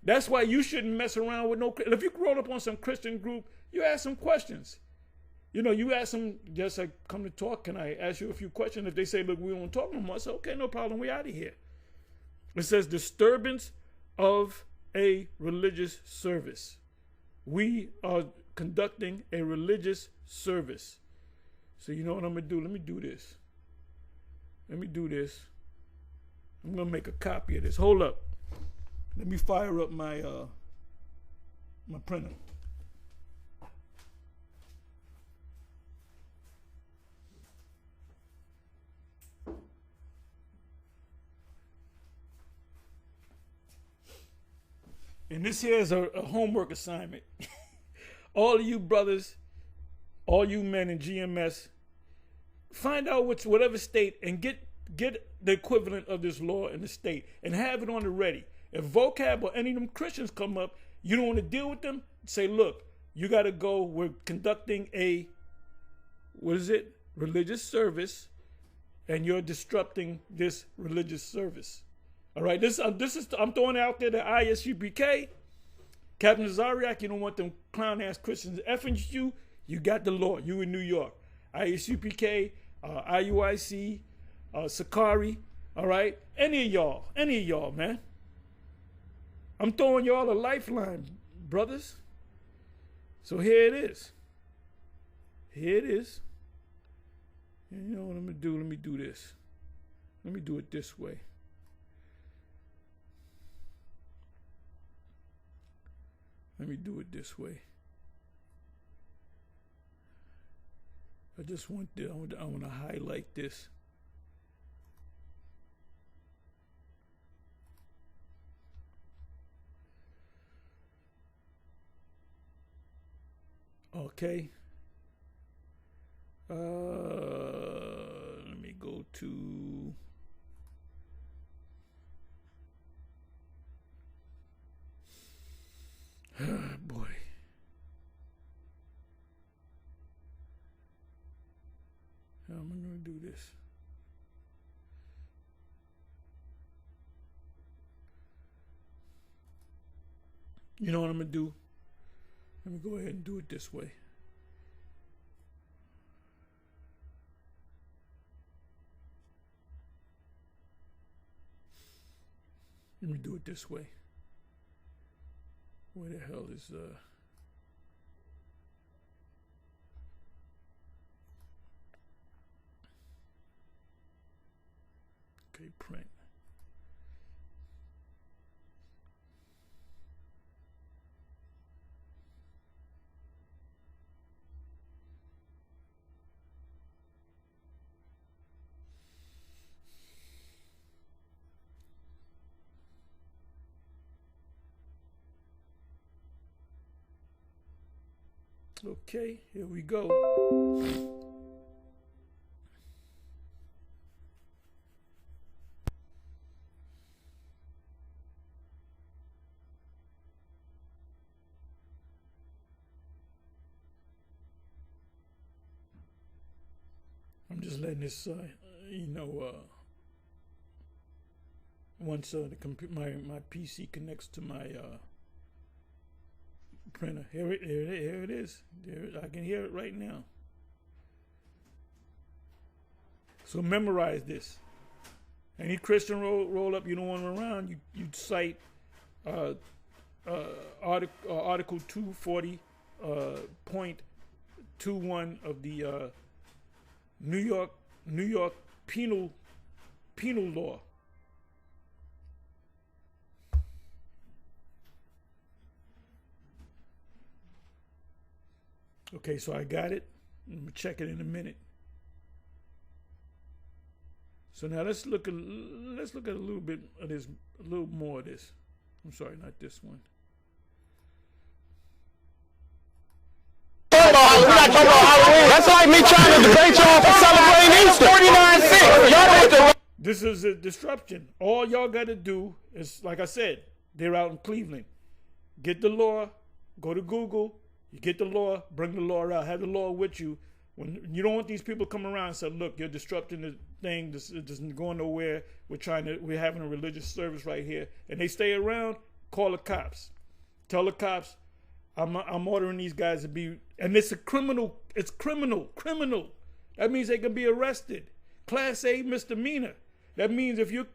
That's why you shouldn't mess around with no. If you roll up on some Christian group, you ask some questions. You ask them, just like, come to talk, can I ask you a few questions? If they say, look, we don't talk no more, I say, okay, no problem, we out of here. It says disturbance of a religious service. We are conducting a religious service. So you know what I'm going to do? Let me do this. I'm going to make a copy of this. Hold up. Let me fire up my my printer. And this here is a homework assignment. All of you brothers, all you men in GMS, find out whatever state and get the equivalent of this law in the state and have it on the ready. If Vocab or any of them Christians come up, you don't want to deal with them, say, look, you got to go. We're conducting a, religious service, and you're disrupting this religious service. All right, I'm throwing out there the ISUPK. Captain Zariak, you don't want them clown-ass Christians effing you. You got the law. You in New York. ISUPK, IUIC, Sakari, all right? Any of y'all, man. I'm throwing y'all a lifeline, brothers. So here it is. And you know what I'm going to do? Let me do this. Let me do it this way. I just want to highlight this. Okay. Let me go to boy. How am I going to do this? You know what I'm going to do? Let me go ahead and do it this way. Let me do it this way. Where the hell is okay, print. Okay, here we go. I'm just letting this, once the my PC connects to my printer. Here it is. I can hear it right now. So memorize this. Any Christian roll up you don't want around, you cite Article 240.21 of the New York penal law. Okay, so I got it. I'm gonna check it in a minute. So now let's look at a little bit of this, a little more of this. I'm sorry, not this one. That's like me trying to debate y'all for celebrating Easter. 49-6. Y'all don't. This is a disruption. All y'all got to do is, like I said, they're out in Cleveland. Get the law. Go to Google. You get the law. Bring the law out. Have the law with you. When you don't want these people come around and say, "Look, you're disrupting the thing. This isn't going nowhere. We're having a religious service right here," and they stay around. Call the cops. Tell the cops, I'm ordering these guys to be, and it's a criminal. It's criminal. That means they can be arrested. Class A misdemeanor. That means if you're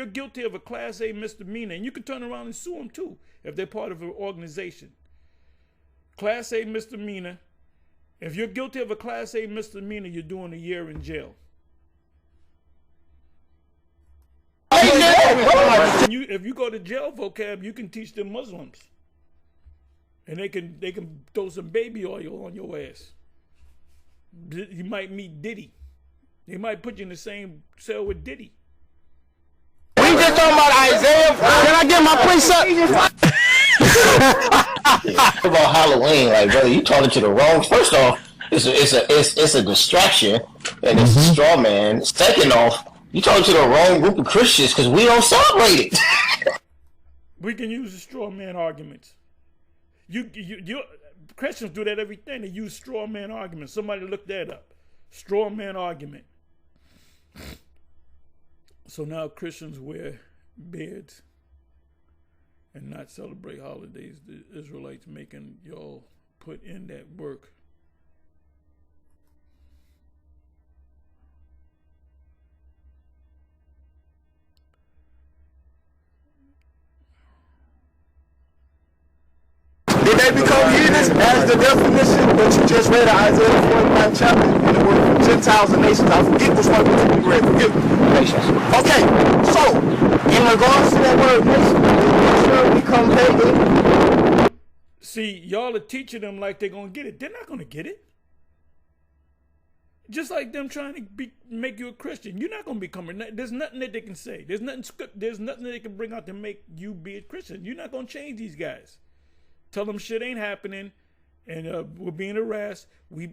guilty of a Class A misdemeanor, and you can turn around and sue them too if they're part of an organization. Class A misdemeanor. If you're guilty of a Class A misdemeanor, you're doing a year in jail. If you go to jail, Vocab, you can teach them Muslims. And they can throw some baby oil on your ass. You might meet Diddy. They might put you in the same cell with Diddy. We just talking about Isaiah. Can I get my precept? About Halloween, like, brother, you talking to the wrong. First off, it's a distraction and it's a straw man. Second off, you talking to the wrong group of Christians because we don't celebrate it. We can use the straw man arguments. You Christians do that every day. They use straw man arguments. Somebody look that up. Straw man argument. So now Christians wear beards and not celebrate holidays. The Israelites making y'all put in that work. Did they become heathens as the definition that you just read of Isaiah 49 chapter? And the word from Gentiles and nations. I forget which one we read. Forgive me. Nations. Okay, so in regards to that word nation, become pagan. See, y'all are teaching them like they're gonna get it. They're not gonna get it. Just like them trying to make you a Christian, you're not gonna become. There's nothing that they can say. There's nothing that they can bring out to make you be a Christian. You're not gonna change these guys. Tell them shit ain't happening, and we're being harassed. We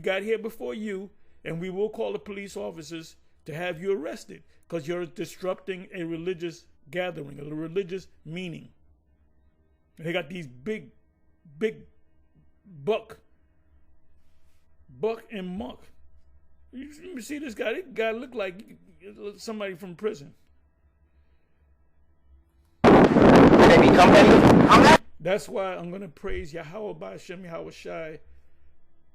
got here before you, and we will call the police officers to have you arrested because you're disrupting a religious gathering, a religious meaning. And they got these big buck and muck. You see this guy? This guy look like somebody from prison. They become pagan. That's why I'm going to praise Yahweh Ba'Shem Yahweh Shai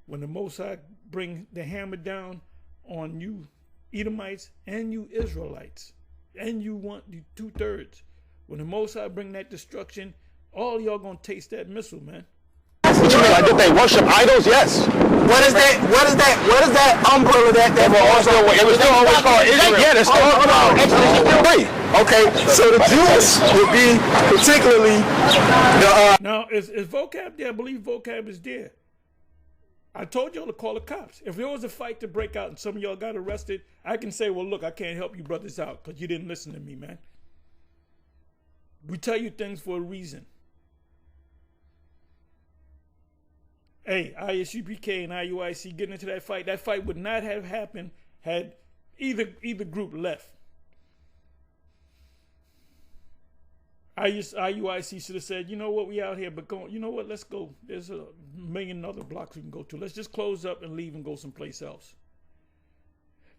when the Most High bring the hammer down on you Edomites and you Israelites, and you want you 2/3. When the Most High bring that destruction, all y'all going to taste that missile, man. What you mean? Like, did they worship idols? Yes. What is that umbrella that it was still always called Israel? Yeah, it's still called Exodus. Okay, so the Jews would be particularly the Now is Vocab there? I believe Vocab is there. I told y'all to call the cops. If there was a fight to break out and some of y'all got arrested, I can say, well, look, I can't help you brothers out because you didn't listen to me, man. We tell you things for a reason. hey, ISUPK and IUIC getting into that fight would not have happened had either group left. IUIC should have said, you know what, we out here, but go, you know what, let's go. There's a million other blocks we can go to. Let's just close up and leave and go someplace else.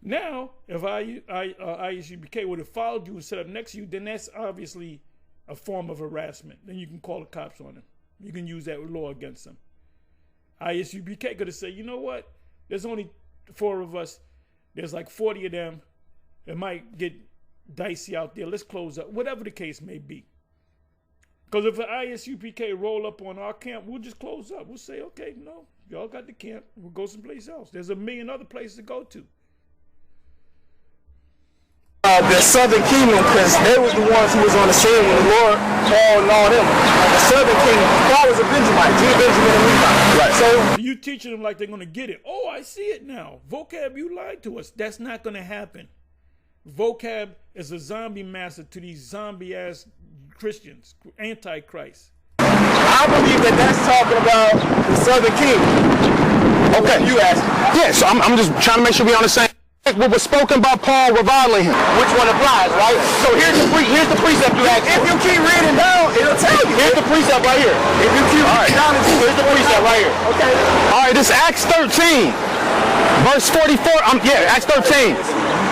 Now, if ISUPK would have followed you and set up next to you, then that's obviously a form of harassment. Then you can call the cops on them. You can use that law against them. ISUPK could have said, you know what, there's only 4 of us. There's like 40 of them. It might get dicey out there. Let's close up. Whatever the case may be. Because if an ISUPK roll up on our camp, we'll just close up. We'll say, okay, no, y'all got the camp. We'll go someplace else. There's a million other places to go to. The Southern Kingdom, because they was the ones who was on the scene when the Lord called and all them. The Southern Kingdom, Paul was a Benjamite, Benjamin and Levi. Right. So you teaching them like they're going to get it. Oh, I see it now. Vocab, you lied to us. That's not going to happen. Vocab is a zombie master to these zombie-ass Christians, antichrist. I believe that that's talking about the Southern Kingdom. Okay. You asked. Yeah, so I'm just trying to make sure we on the same. What was spoken by Paul reviling him. Which one applies, right? So here's the precept you asked. If you keep reading down, it'll tell you. Here's the precept right here. If you keep reading down, here's the precept right here. Okay. All right, this is Acts 13, verse 44. Acts 13.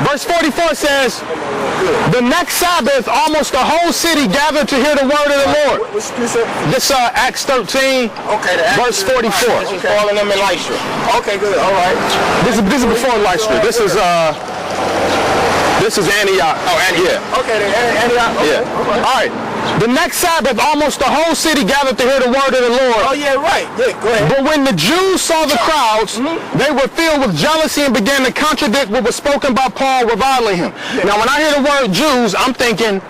Verse 44 says, the next Sabbath, almost the whole city gathered to hear the word of the Lord. Which precept? This Acts 13, verse 44. This is Paul and them in Lystra. Okay, good. All right. This is before Lystra. This is Antioch. Oh, Antioch. Yeah. Okay, then Antioch. Okay. Yeah. All right. The next Sabbath, almost the whole city gathered to hear the word of the Lord. Oh, yeah, right. Yeah, go ahead. But when the Jews saw the crowds, they were filled with jealousy and began to contradict what was spoken by Paul reviling him. Yeah. Now, when I hear the word Jews, I'm thinking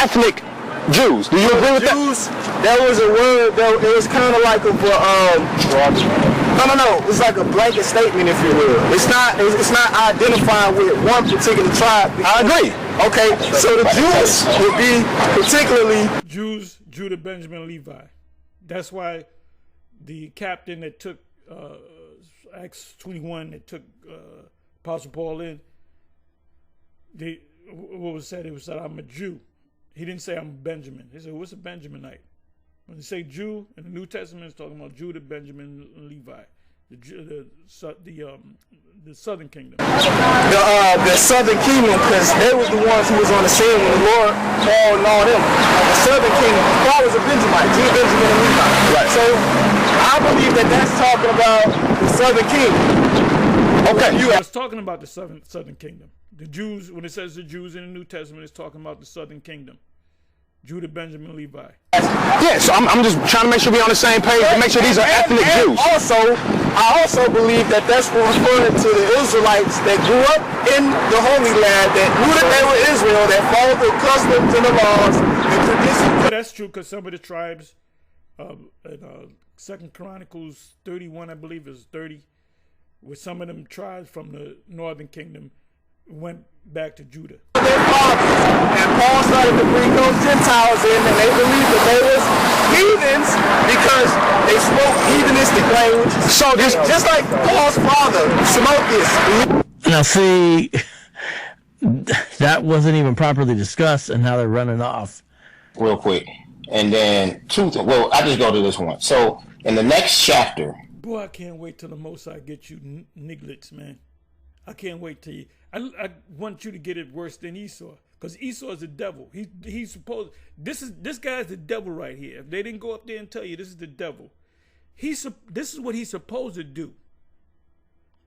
ethnic Jews. Do you agree with Jews, that was a word that it was kind of like a no. It's like a blanket statement, if you will. It's not identifying with one particular tribe. I agree. Okay, so the Jews would be particularly Jews, Judah, Benjamin, Levi. That's why the captain that took Acts 21 that took Apostle Paul in, what was said? It was said, I'm a Jew. He didn't say I'm Benjamin. He said, what's a Benjaminite? When they say Jew in the New Testament, it's talking about Judah, Benjamin, and Levi, the Southern Kingdom. The Southern Kingdom, because they was the ones who was on the scene when the Lord called and all them. The Southern Kingdom, Paul was a Benjamite, Benjamin and Levi. Right. So I believe that that's talking about the Southern Kingdom. Okay. It's talking about the Southern Kingdom. The Jews, when it says the Jews in the New Testament, it's talking about the Southern Kingdom. Judah, Benjamin, Levi. Yeah, so I'm just trying to make sure we're on the same page and make sure these are ethnic Jews. I also believe that that's referring to the Israelites that grew up in the Holy Land, that knew that they were Israel, that followed the customs and the laws and traditions. Yeah, that's true, because some of the tribes, in 2 Chronicles 31, I believe is 30, with some of them tribes from the Northern Kingdom went back to Judah. Their fathers, and Paul started to bring those Gentiles in, and they believed that they was heathens because they spoke heathenistic language. So just like Paul's father, Smokius. Now see, that wasn't even properly discussed, and now they're running off. Real quick. And then well, I just go to this one. So in the next chapter. Boy, I can't wait till the Most High get you nigglets, man. I can't wait till you. I want you to get it worse than Esau, because Esau is the devil. He's supposed. This guy's the devil right here. If they didn't go up there and tell you this is the devil, this is what he's supposed to do.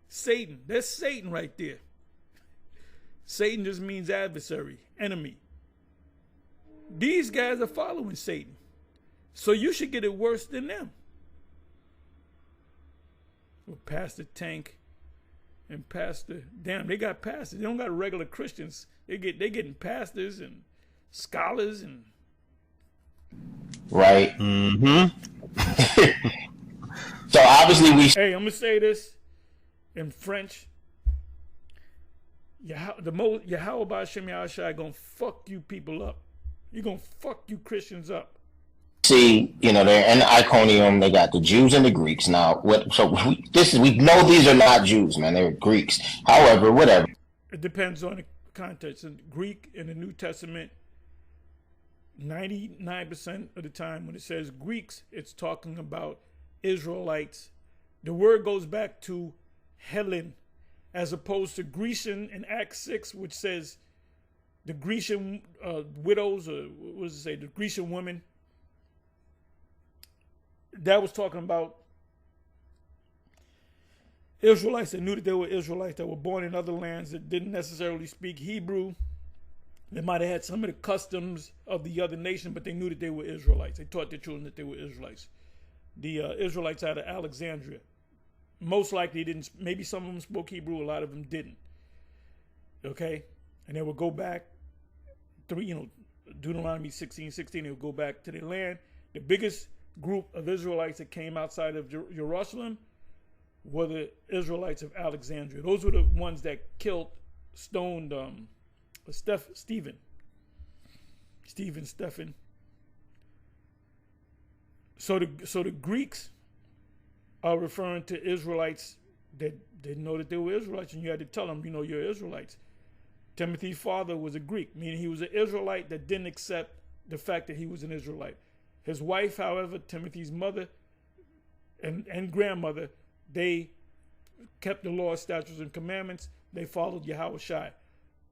Satan. That's Satan right there. Satan just means adversary, enemy. These guys are following Satan, so you should get it worse than them. Well, Pastor Tank. And pastor, damn, they got pastors. They don't got regular Christians. They getting pastors and scholars and right. So obviously Hey, I'm gonna say this in French. Yahweh Hashem Yahushua gonna fuck you people up. You're gonna fuck you Christians up. see, they're in Iconium. They got the Jews and the Greeks. Now, we know these are not Jews, man. They're Greeks. However, whatever. It depends on the context. In Greek in the New Testament, 99% of the time when it says Greeks, it's talking about Israelites. The word goes back to Helen, as opposed to Grecian in Acts 6, which says the Grecian widows, or what does it say, the Grecian women. That was talking about Israelites that knew that they were Israelites, that were born in other lands, that didn't necessarily speak Hebrew. They might have had some of the customs of the other nation, but they knew that they were Israelites. They taught their children that they were Israelites. The Israelites out of Alexandria. Most likely didn't, maybe some of them spoke Hebrew, a lot of them didn't. Okay? And they would go back, Deuteronomy 16:16, they would go back to their land. The biggest group of Israelites that came outside of Jerusalem were the Israelites of Alexandria. Those were the ones that stoned Stephen. So the Greeks are referring to Israelites that didn't know that they were Israelites, and you had to tell them, you're Israelites. Timothy's father was a Greek, meaning he was an Israelite that didn't accept the fact that he was an Israelite. His wife, however, Timothy's mother and grandmother, they kept the law, statutes, and commandments. They followed Yahushua.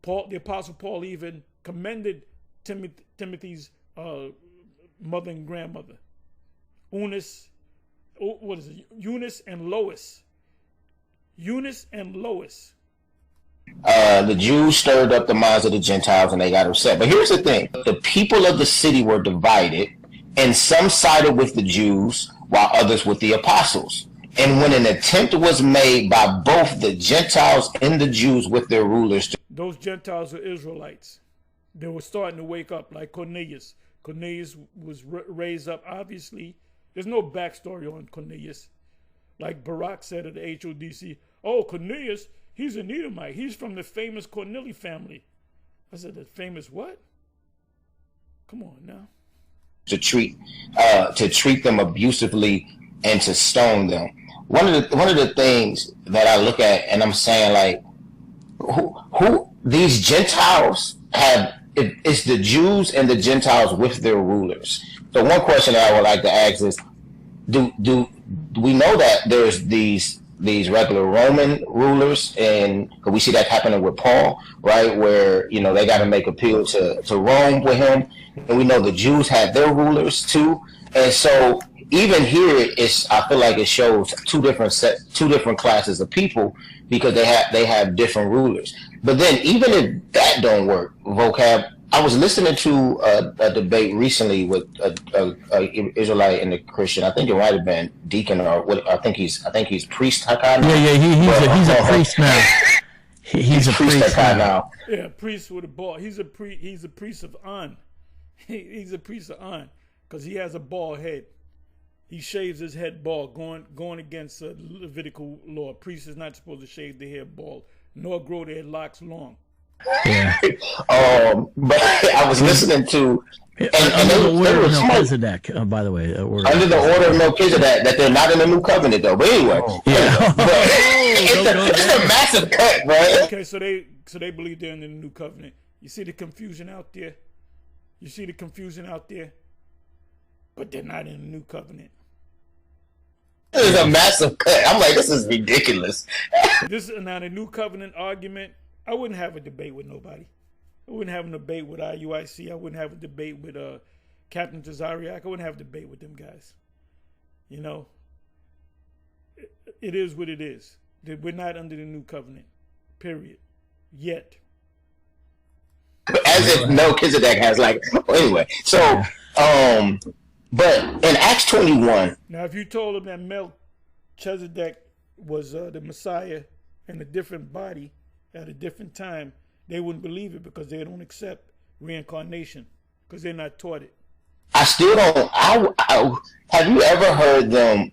The Apostle Paul even commended Timothy's mother and grandmother, Eunice and Lois. The Jews stirred up the minds of the Gentiles and they got upset. But here's the thing. The people of the city were divided, and some sided with the Jews while others with the apostles. And when an attempt was made by both the Gentiles and the Jews with their rulers. Those Gentiles are Israelites. They were starting to wake up, like Cornelius. Cornelius was raised up, obviously. There's no backstory on Cornelius. Like Barack said at the HODC, Cornelius, he's an Edomite. He's from the famous Corneli family. I said, the famous what? Come on now. To treat them abusively and to stone them. One of the things that I look at and I'm saying, like, who these Gentiles have, it's the Jews and the Gentiles with their rulers. So one question that I would like to ask is, do we know that there's these regular Roman rulers, and we see that happening with Paul, right? Where, they got to make appeal to Rome with him. And we know the Jews had their rulers too. And so even here, I feel like it shows two different classes of people, because they have different rulers. But then even if that don't work, Vocab, I was listening to a debate recently with a Israelite and a Christian. I think it might have been Deacon, or what? I think he's priest Hakai now. Yeah, he's a priest now. He's a priest Hakai now. Yeah, priest with a bald. He's a priest of On. He's a priest of On because he has a bald head. He shaves his head bald, going against Levitical law. Priests is not supposed to shave their hair bald, nor grow their locks long. Yeah. But I was listening to under the order of Melchizedek, by the way. Under the order of Melchizedek, that they're not in the new covenant though. But anyway, it's a massive cut, bro. Okay, so they believe they're in the new covenant. You see the confusion out there. But they're not in the new covenant. This is a massive cut. I'm like, this is ridiculous. This is now the new covenant argument. I wouldn't have a debate with nobody. I wouldn't have a debate with IUIC. I wouldn't have a debate with Captain Tazariak. I wouldn't have a debate with them guys. It is what it is. We're not under the new covenant, period, yet. As if Melchizedek has anyway. So, but in Acts 21. Now, if you told them that Melchizedek was the Messiah in a different body at a different time, they wouldn't believe it because they don't accept reincarnation because they're not taught it. I still don't. Have you ever heard them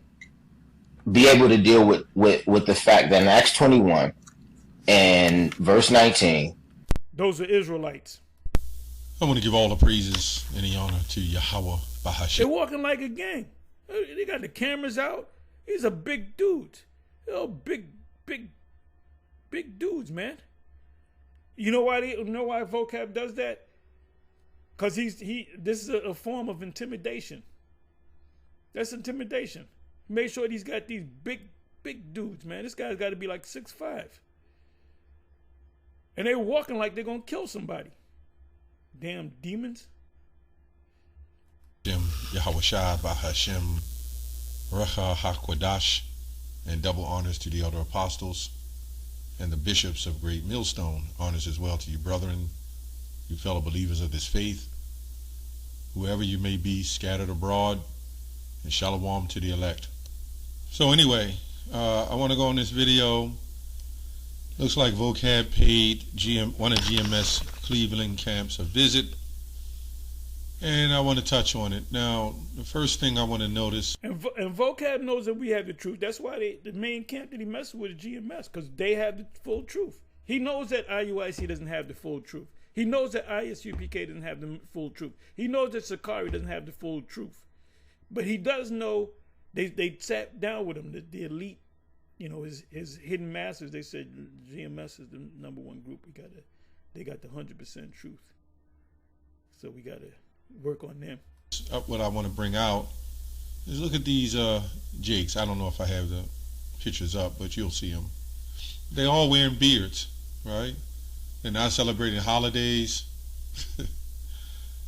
be able to deal with the fact that in Acts 21 and verse 19, those are Israelites. I want to give all the praises and the honor to Yahweh Bahasham. They're walking like a gang. They got the cameras out. These are big dudes. They're big dudes, man. You know why Vocab does that? Because this is a form of intimidation. That's intimidation. Make sure he's got these big dudes, man. This guy's got to be like 6'5". And they're walking like they're going to kill somebody. Damn demons. Yahweh Shai Bahasham Recha HaKwadash, and double honors to the other apostles and the bishops of Great Millstone. Honors as well to you, brethren, you fellow believers of this faith, whoever you may be scattered abroad, and shalom to the elect. So anyway, I want to go on this video. Looks like Vocab paid one of GMS Cleveland camps a visit, and I want to touch on it. Now, the first thing I want to notice... And Vocab knows that we have the truth. That's why the main camp that he messes with is GMS, because they have the full truth. He knows that IUIC doesn't have the full truth. He knows that ISUPK doesn't have the full truth. He knows that Sakari doesn't have the full truth. But he does know they sat down with him, the elite, you know, his hidden masters. They said GMS is the #1 group. They got the 100% truth. So we got to work on them. What I want to bring out is look at these jakes. I don't know if I have the pictures up, but you'll see them. They all wearing beards, right? They're not celebrating holidays.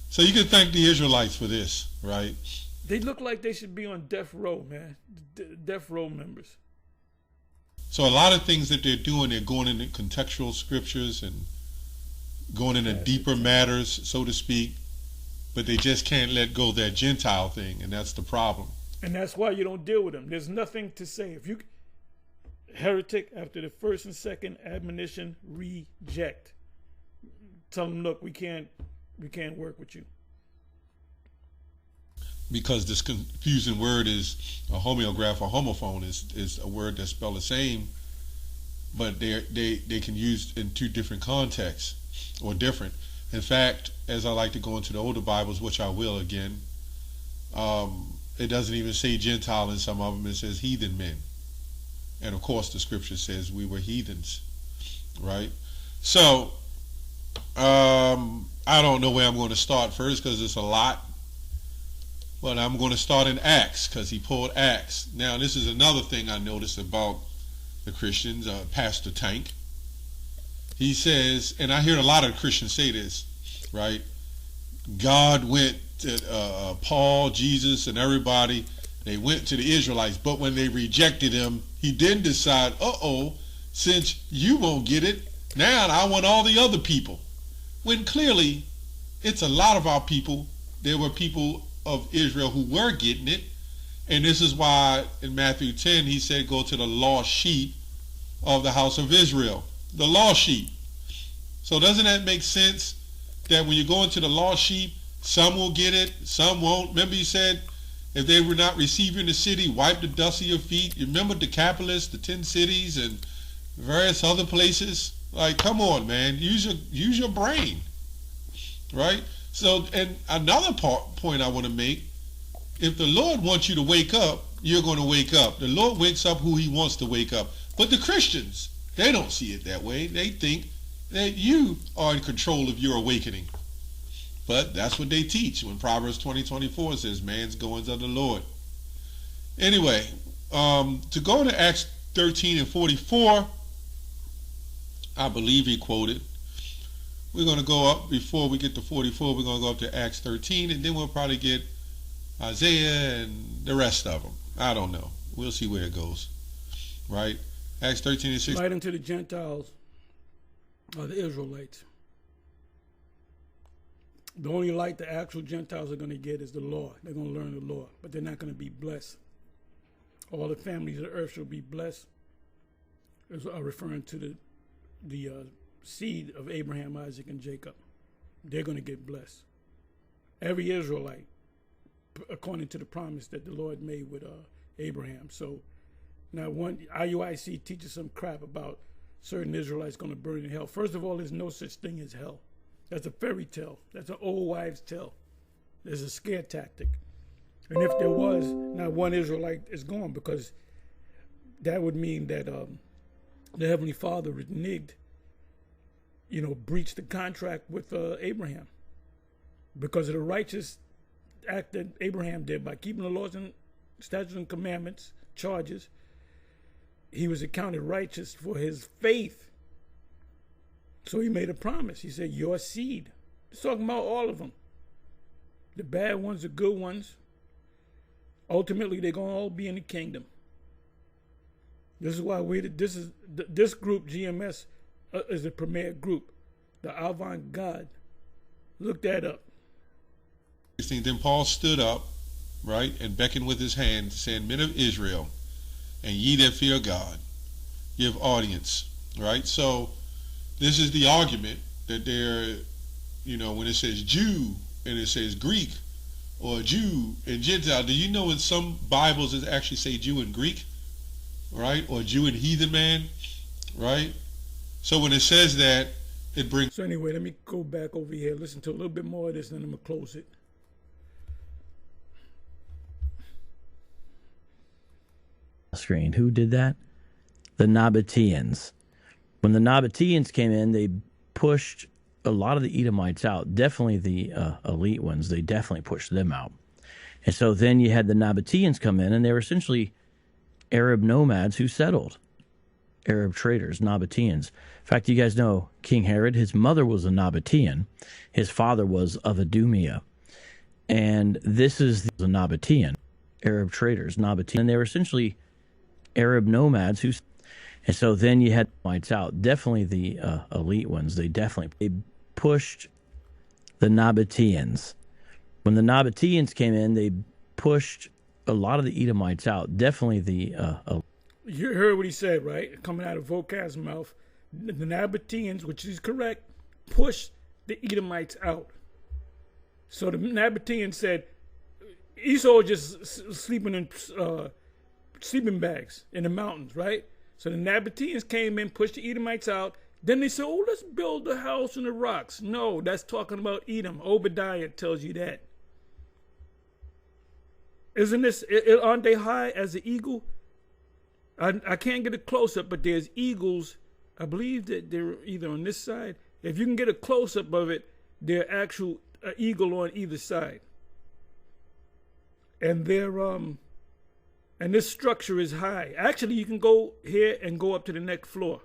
So you can thank the Israelites for this, right? They look like they should be on death row, man. Death row members. So a lot of things that they're doing, they're going into contextual scriptures and going into deeper matters, so to speak, but they just can't let go of that Gentile thing, and that's the problem. And that's why you don't deal with them. There's nothing to say. If you heretic, after the first and second admonition, reject. Tell them, look, we can't work with you. Because this confusing word is a homeograph or homophone is a word that's spelled the same, but they can use in two different contexts or different. In fact, as I like to go into the older Bibles, which I will again, it doesn't even say Gentile in some of them. It says heathen men. And of course the scripture says we were heathens, right? So I don't know where I'm going to start first because it's a lot. But I'm going to start in Acts because he pulled Acts. Now, this is another thing I noticed about the Christians, Pastor Tank. He says, and I hear a lot of Christians say this, right? God went to Paul, Jesus, and everybody. They went to the Israelites, but when they rejected him, he then decided, since you won't get it, now I want all the other people. When clearly, it's a lot of our people. There were people of Israel who were getting it, and this is why in Matthew 10 he said go to the lost sheep of the house of Israel, the lost sheep. So doesn't that make sense that when you go into the lost sheep, some will get it, some won't? Remember he said if they were not received in the city, wipe the dust of your feet. You remember Decapolis, the 10 cities and various other places? Like, come on, man, use your brain, right? So, and another point I want to make, if the Lord wants you to wake up, you're going to wake up. The Lord wakes up who he wants to wake up. But the Christians, they don't see it that way. They think that you are in control of your awakening. But that's what they teach when Proverbs 20:24 says, man's goings of the Lord. Anyway, to go to Acts 13 and 44, I believe he quoted. We're going to go up, before we get to 44, we're going to go up to Acts 13, and then we'll probably get Isaiah and the rest of them. I don't know. We'll see where it goes. Right? Acts 13 and 16. Light unto the Gentiles, or the Israelites. The only light the actual Gentiles are going to get is the law. They're going to learn the law, but they're not going to be blessed. All the families of the earth shall be blessed. Is referring to the seed of Abraham, Isaac, and Jacob. They're going to get blessed. Every Israelite, according to the promise that the Lord made with Abraham. So now one IUIC teaches some crap about certain Israelites going to burn in hell. First of all, there's no such thing as hell. That's a fairy tale. That's an old wives' tale. There's a scare tactic. And if there was, not one Israelite is gone, because that would mean that the Heavenly Father reneged, breached the contract with Abraham because of the righteous act that Abraham did by keeping the laws and statutes and commandments, charges. He was accounted righteous for his faith. So he made a promise. He said, your seed. He's talking about all of them. The bad ones, the good ones. Ultimately, they're going to all be in the kingdom. This is why this group, GMS, is a premier group. The avant-garde. Look that up. Then Paul stood up, right, and beckoned with his hand, saying, Men of Israel, and ye that fear God, give audience, right? So this is the argument that they're, when it says Jew and it says Greek, or Jew and Gentile, do you know in some Bibles it actually say Jew and Greek, right? Or Jew and heathen man, right? So when it says that, it brings... So anyway, let me go back over here, listen to a little bit more of this, and then I'm going to close it. Screen. Who did that? The Nabateans. When the Nabateans came in, they pushed a lot of the Edomites out. Definitely the elite ones. They definitely pushed them out. And so then you had the Nabateans come in, and they were essentially Arab nomads who settled. Arab traders, Nabateans. In fact, you guys know King Herod, his mother was a Nabatean. His father was of Idumea. And this is the Nabatean. Arab traders, Nabatean. And they were essentially Arab nomads who... And so then you had Edomites out. Definitely the elite ones. They pushed the Nabateans. When the Nabateans came in, they pushed a lot of the Edomites out. Definitely the... You heard what he said, right? Coming out of Vocab's mouth. The Nabateans, which is correct, pushed the Edomites out. So the Nabateans said, Esau just sleeping in sleeping bags in the mountains, right? So the Nabateans came in, pushed the Edomites out. Then they said, oh, let's build a house in the rocks. No, that's talking about Edom. Obadiah tells you that. Isn't this, aren't they high as an eagle? I can't get a close-up, but there's eagles. I believe that they're either on this side. If you can get a close-up of it, they're actual eagle on either side. And they're and this structure is high. Actually, you can go here and go up to the next floor.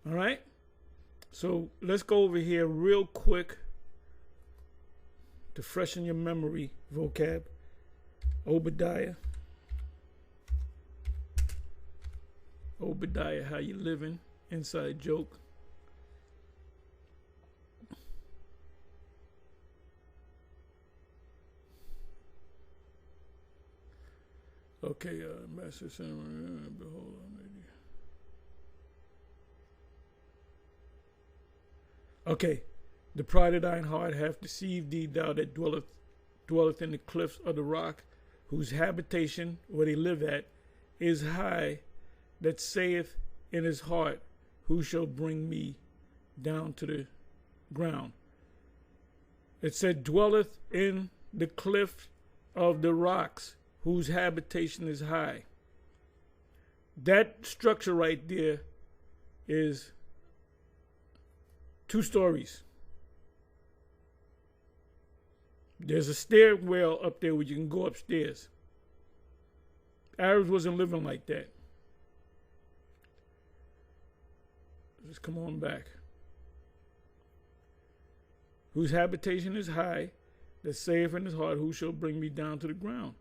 All right? So let's go over here real quick to freshen your memory, vocab. Obadiah. Obadiah, how you living? Inside joke. Okay, Master Center, behold, okay, the pride of thine heart hath deceived thee, thou that dwelleth in the cliffs of the rock, whose habitation, where they live at, is high, that saith in his heart, who shall bring me down to the ground? It said, dwelleth in the cliff of the rocks, whose habitation is high. That structure right there is 2 stories. There's a stairwell up there where you can go upstairs. Arabs wasn't living like that. Just come on back. Whose habitation is high, that saith in his heart, who shall bring me down to the ground?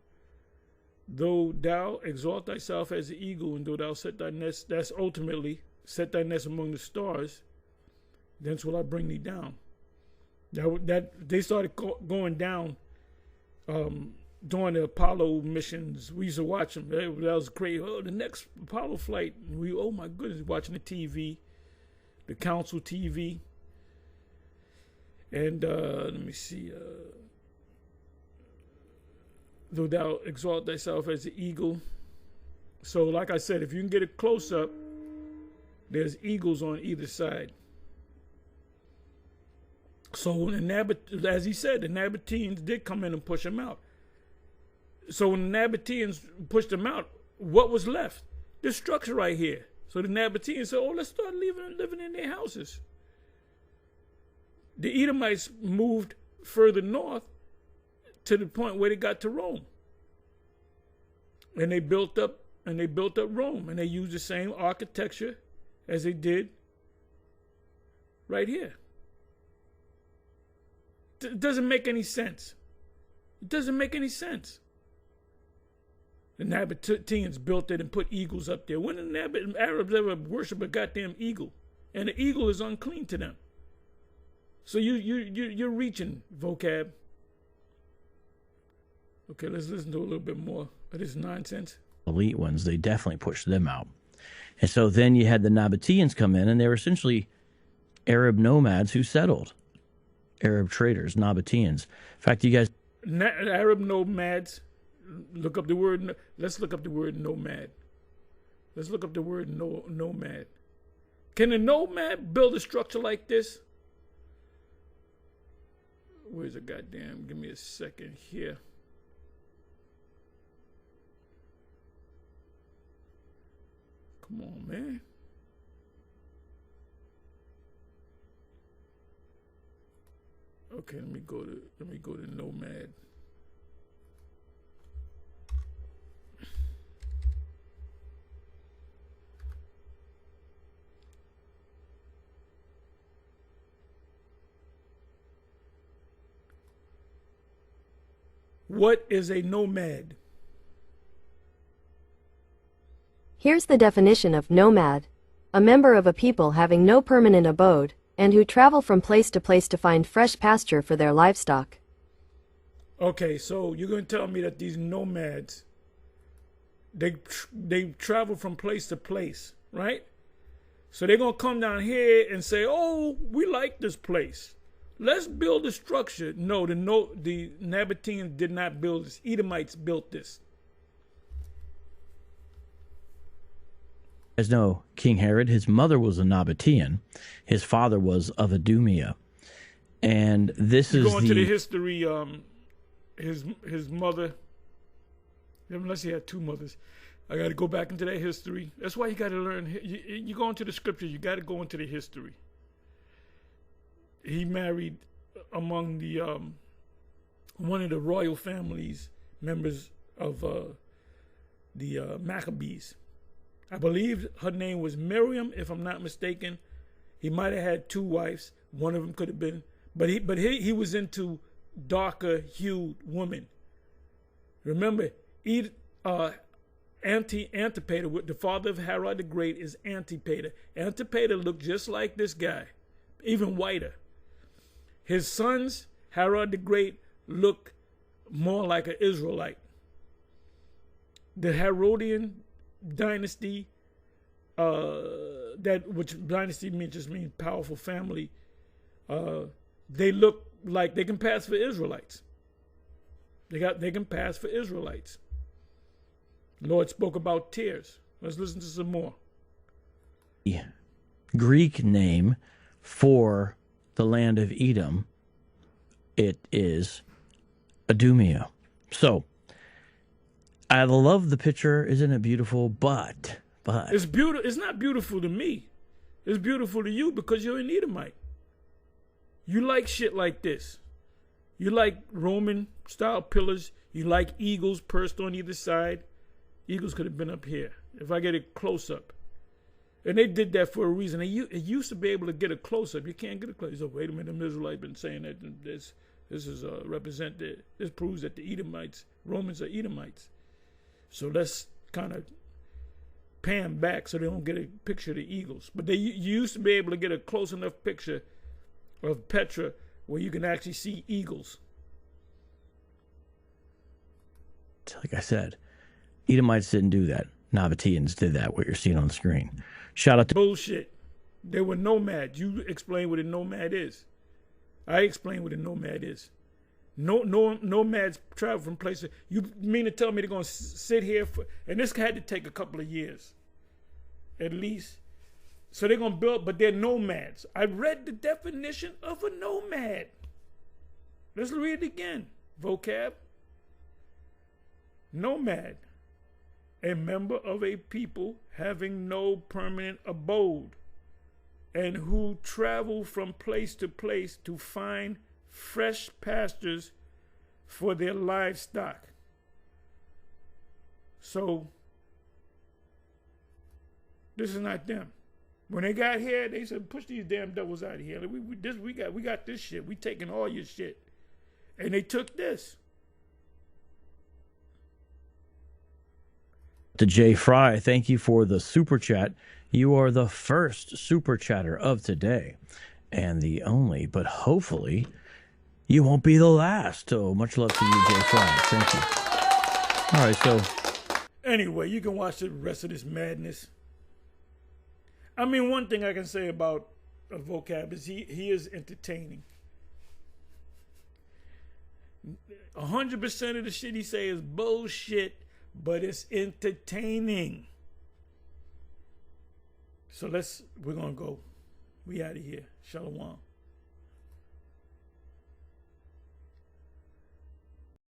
Though thou exalt thyself as an eagle, and though thou set thy nest, that's ultimately, set thy nest among the stars, thence will I bring thee down. That they started going down during the Apollo missions. We used to watch them. That was great. Oh, the next Apollo flight. We, oh my goodness, watching the TV, the council TV. And let me see. Though thou exalt thyself as an eagle. So like I said, if you can get a close-up, there's eagles on either side. So when as he said, the Nabateans did come in and push him out. So when the Nabateans pushed him out, what was left? This structure right here. So the Nabateans said, oh, let's start living in their houses. The Edomites moved further north to the point where they got to Rome. And they built up Rome, and they used the same architecture as they did right here. It doesn't make any sense. It doesn't make any sense. The Nabateans built it and put eagles up there. When did the Arabs ever worship a goddamn eagle? And the eagle is unclean to them. So you're reaching, vocab. Okay, let's listen to a little bit more of this nonsense. Elite ones, they definitely pushed them out. And so then you had the Nabateans come in, and they were essentially Arab nomads who settled. Arab traders, Nabateans. In fact, you guys... Arab nomads, look up the word... Let's look up the word nomad. Let's look up the word nomad. Can a nomad build a structure like this? Where's the goddamn... Give me a second here. Come on, man. Okay, let me go to nomad. What is a nomad? Here's the definition of nomad: a member of a people having no permanent abode, and who travel from place to place to find fresh pasture for their livestock. Okay, so you're going to tell me that these nomads, they travel from place to place, right? So they're going to come down here and say, oh, we like this place. Let's build a structure. No, the Nabateans did not build this. Edomites built this. As know, King Herod, his mother was a Nabatean. His father was of Idumea. And this is going to the history, his mother, unless he had two mothers. I got to go back into that history. That's why you got to learn. You go into the scriptures, you got to go into the history. He married among the one of the royal families, members of the Maccabees. I believe her name was Miriam, if I'm not mistaken. He might have had two wives. One of them could have been, but he was into darker hued women. Remember, Antipater, the father of Herod the Great, is Antipater. Antipater looked just like this guy, even whiter. His sons, Herod the Great, look more like an Israelite. The Herodian dynasty, which dynasty means powerful family, they look like they can pass for Israelites. They can pass for Israelites. The Lord spoke about tears. Let's listen to some more. The Greek name for the land of Edom, it is Idumea. So I love the picture. Isn't it beautiful? But it's beautiful. It's not beautiful to me. It's beautiful to you because you're an Edomite. You like shit like this. You like Roman style pillars. You like eagles perched on either side. Eagles could have been up here if I get it close up. And they did that for a reason. It used to be able to get a close up. You can't get a close up. Wait a minute, the Israelites been saying that this is this proves that the Edomites, Romans are Edomites. So let's kind of pan back so they don't get a picture of the eagles. But you used to be able to get a close enough picture of Petra where you can actually see eagles. Like I said, Edomites didn't do that. Nabateans did that, what you're seeing on the screen. Shout out to... Bullshit. They were nomads. You explain what a nomad is. I explain what a nomad is. Nomads travel from places. You mean to tell me they're going to sit here for... And this had to take a couple of years. At least So they're going to build, but they're nomads. I read the definition of a nomad. Let's read it again. Vocab. Nomad. A member of a people having no permanent abode and who travel from place to place to find fresh pastures for their livestock. So, this is not them. When they got here, they said, push these damn devils out of here. We got this shit. We taking all your shit. And they took this. To Jay Fry, thank you for the super chat. You are the first super chatter of today and the only, but hopefully you won't be the last. So much love to you, Jay Fry. Thank you. All right, so anyway, you can watch the rest of this madness. I mean, one thing I can say about Vocab is he is entertaining. 100% of the shit he say is bullshit, but it's entertaining. So we're gonna go. We out of here. Shalom.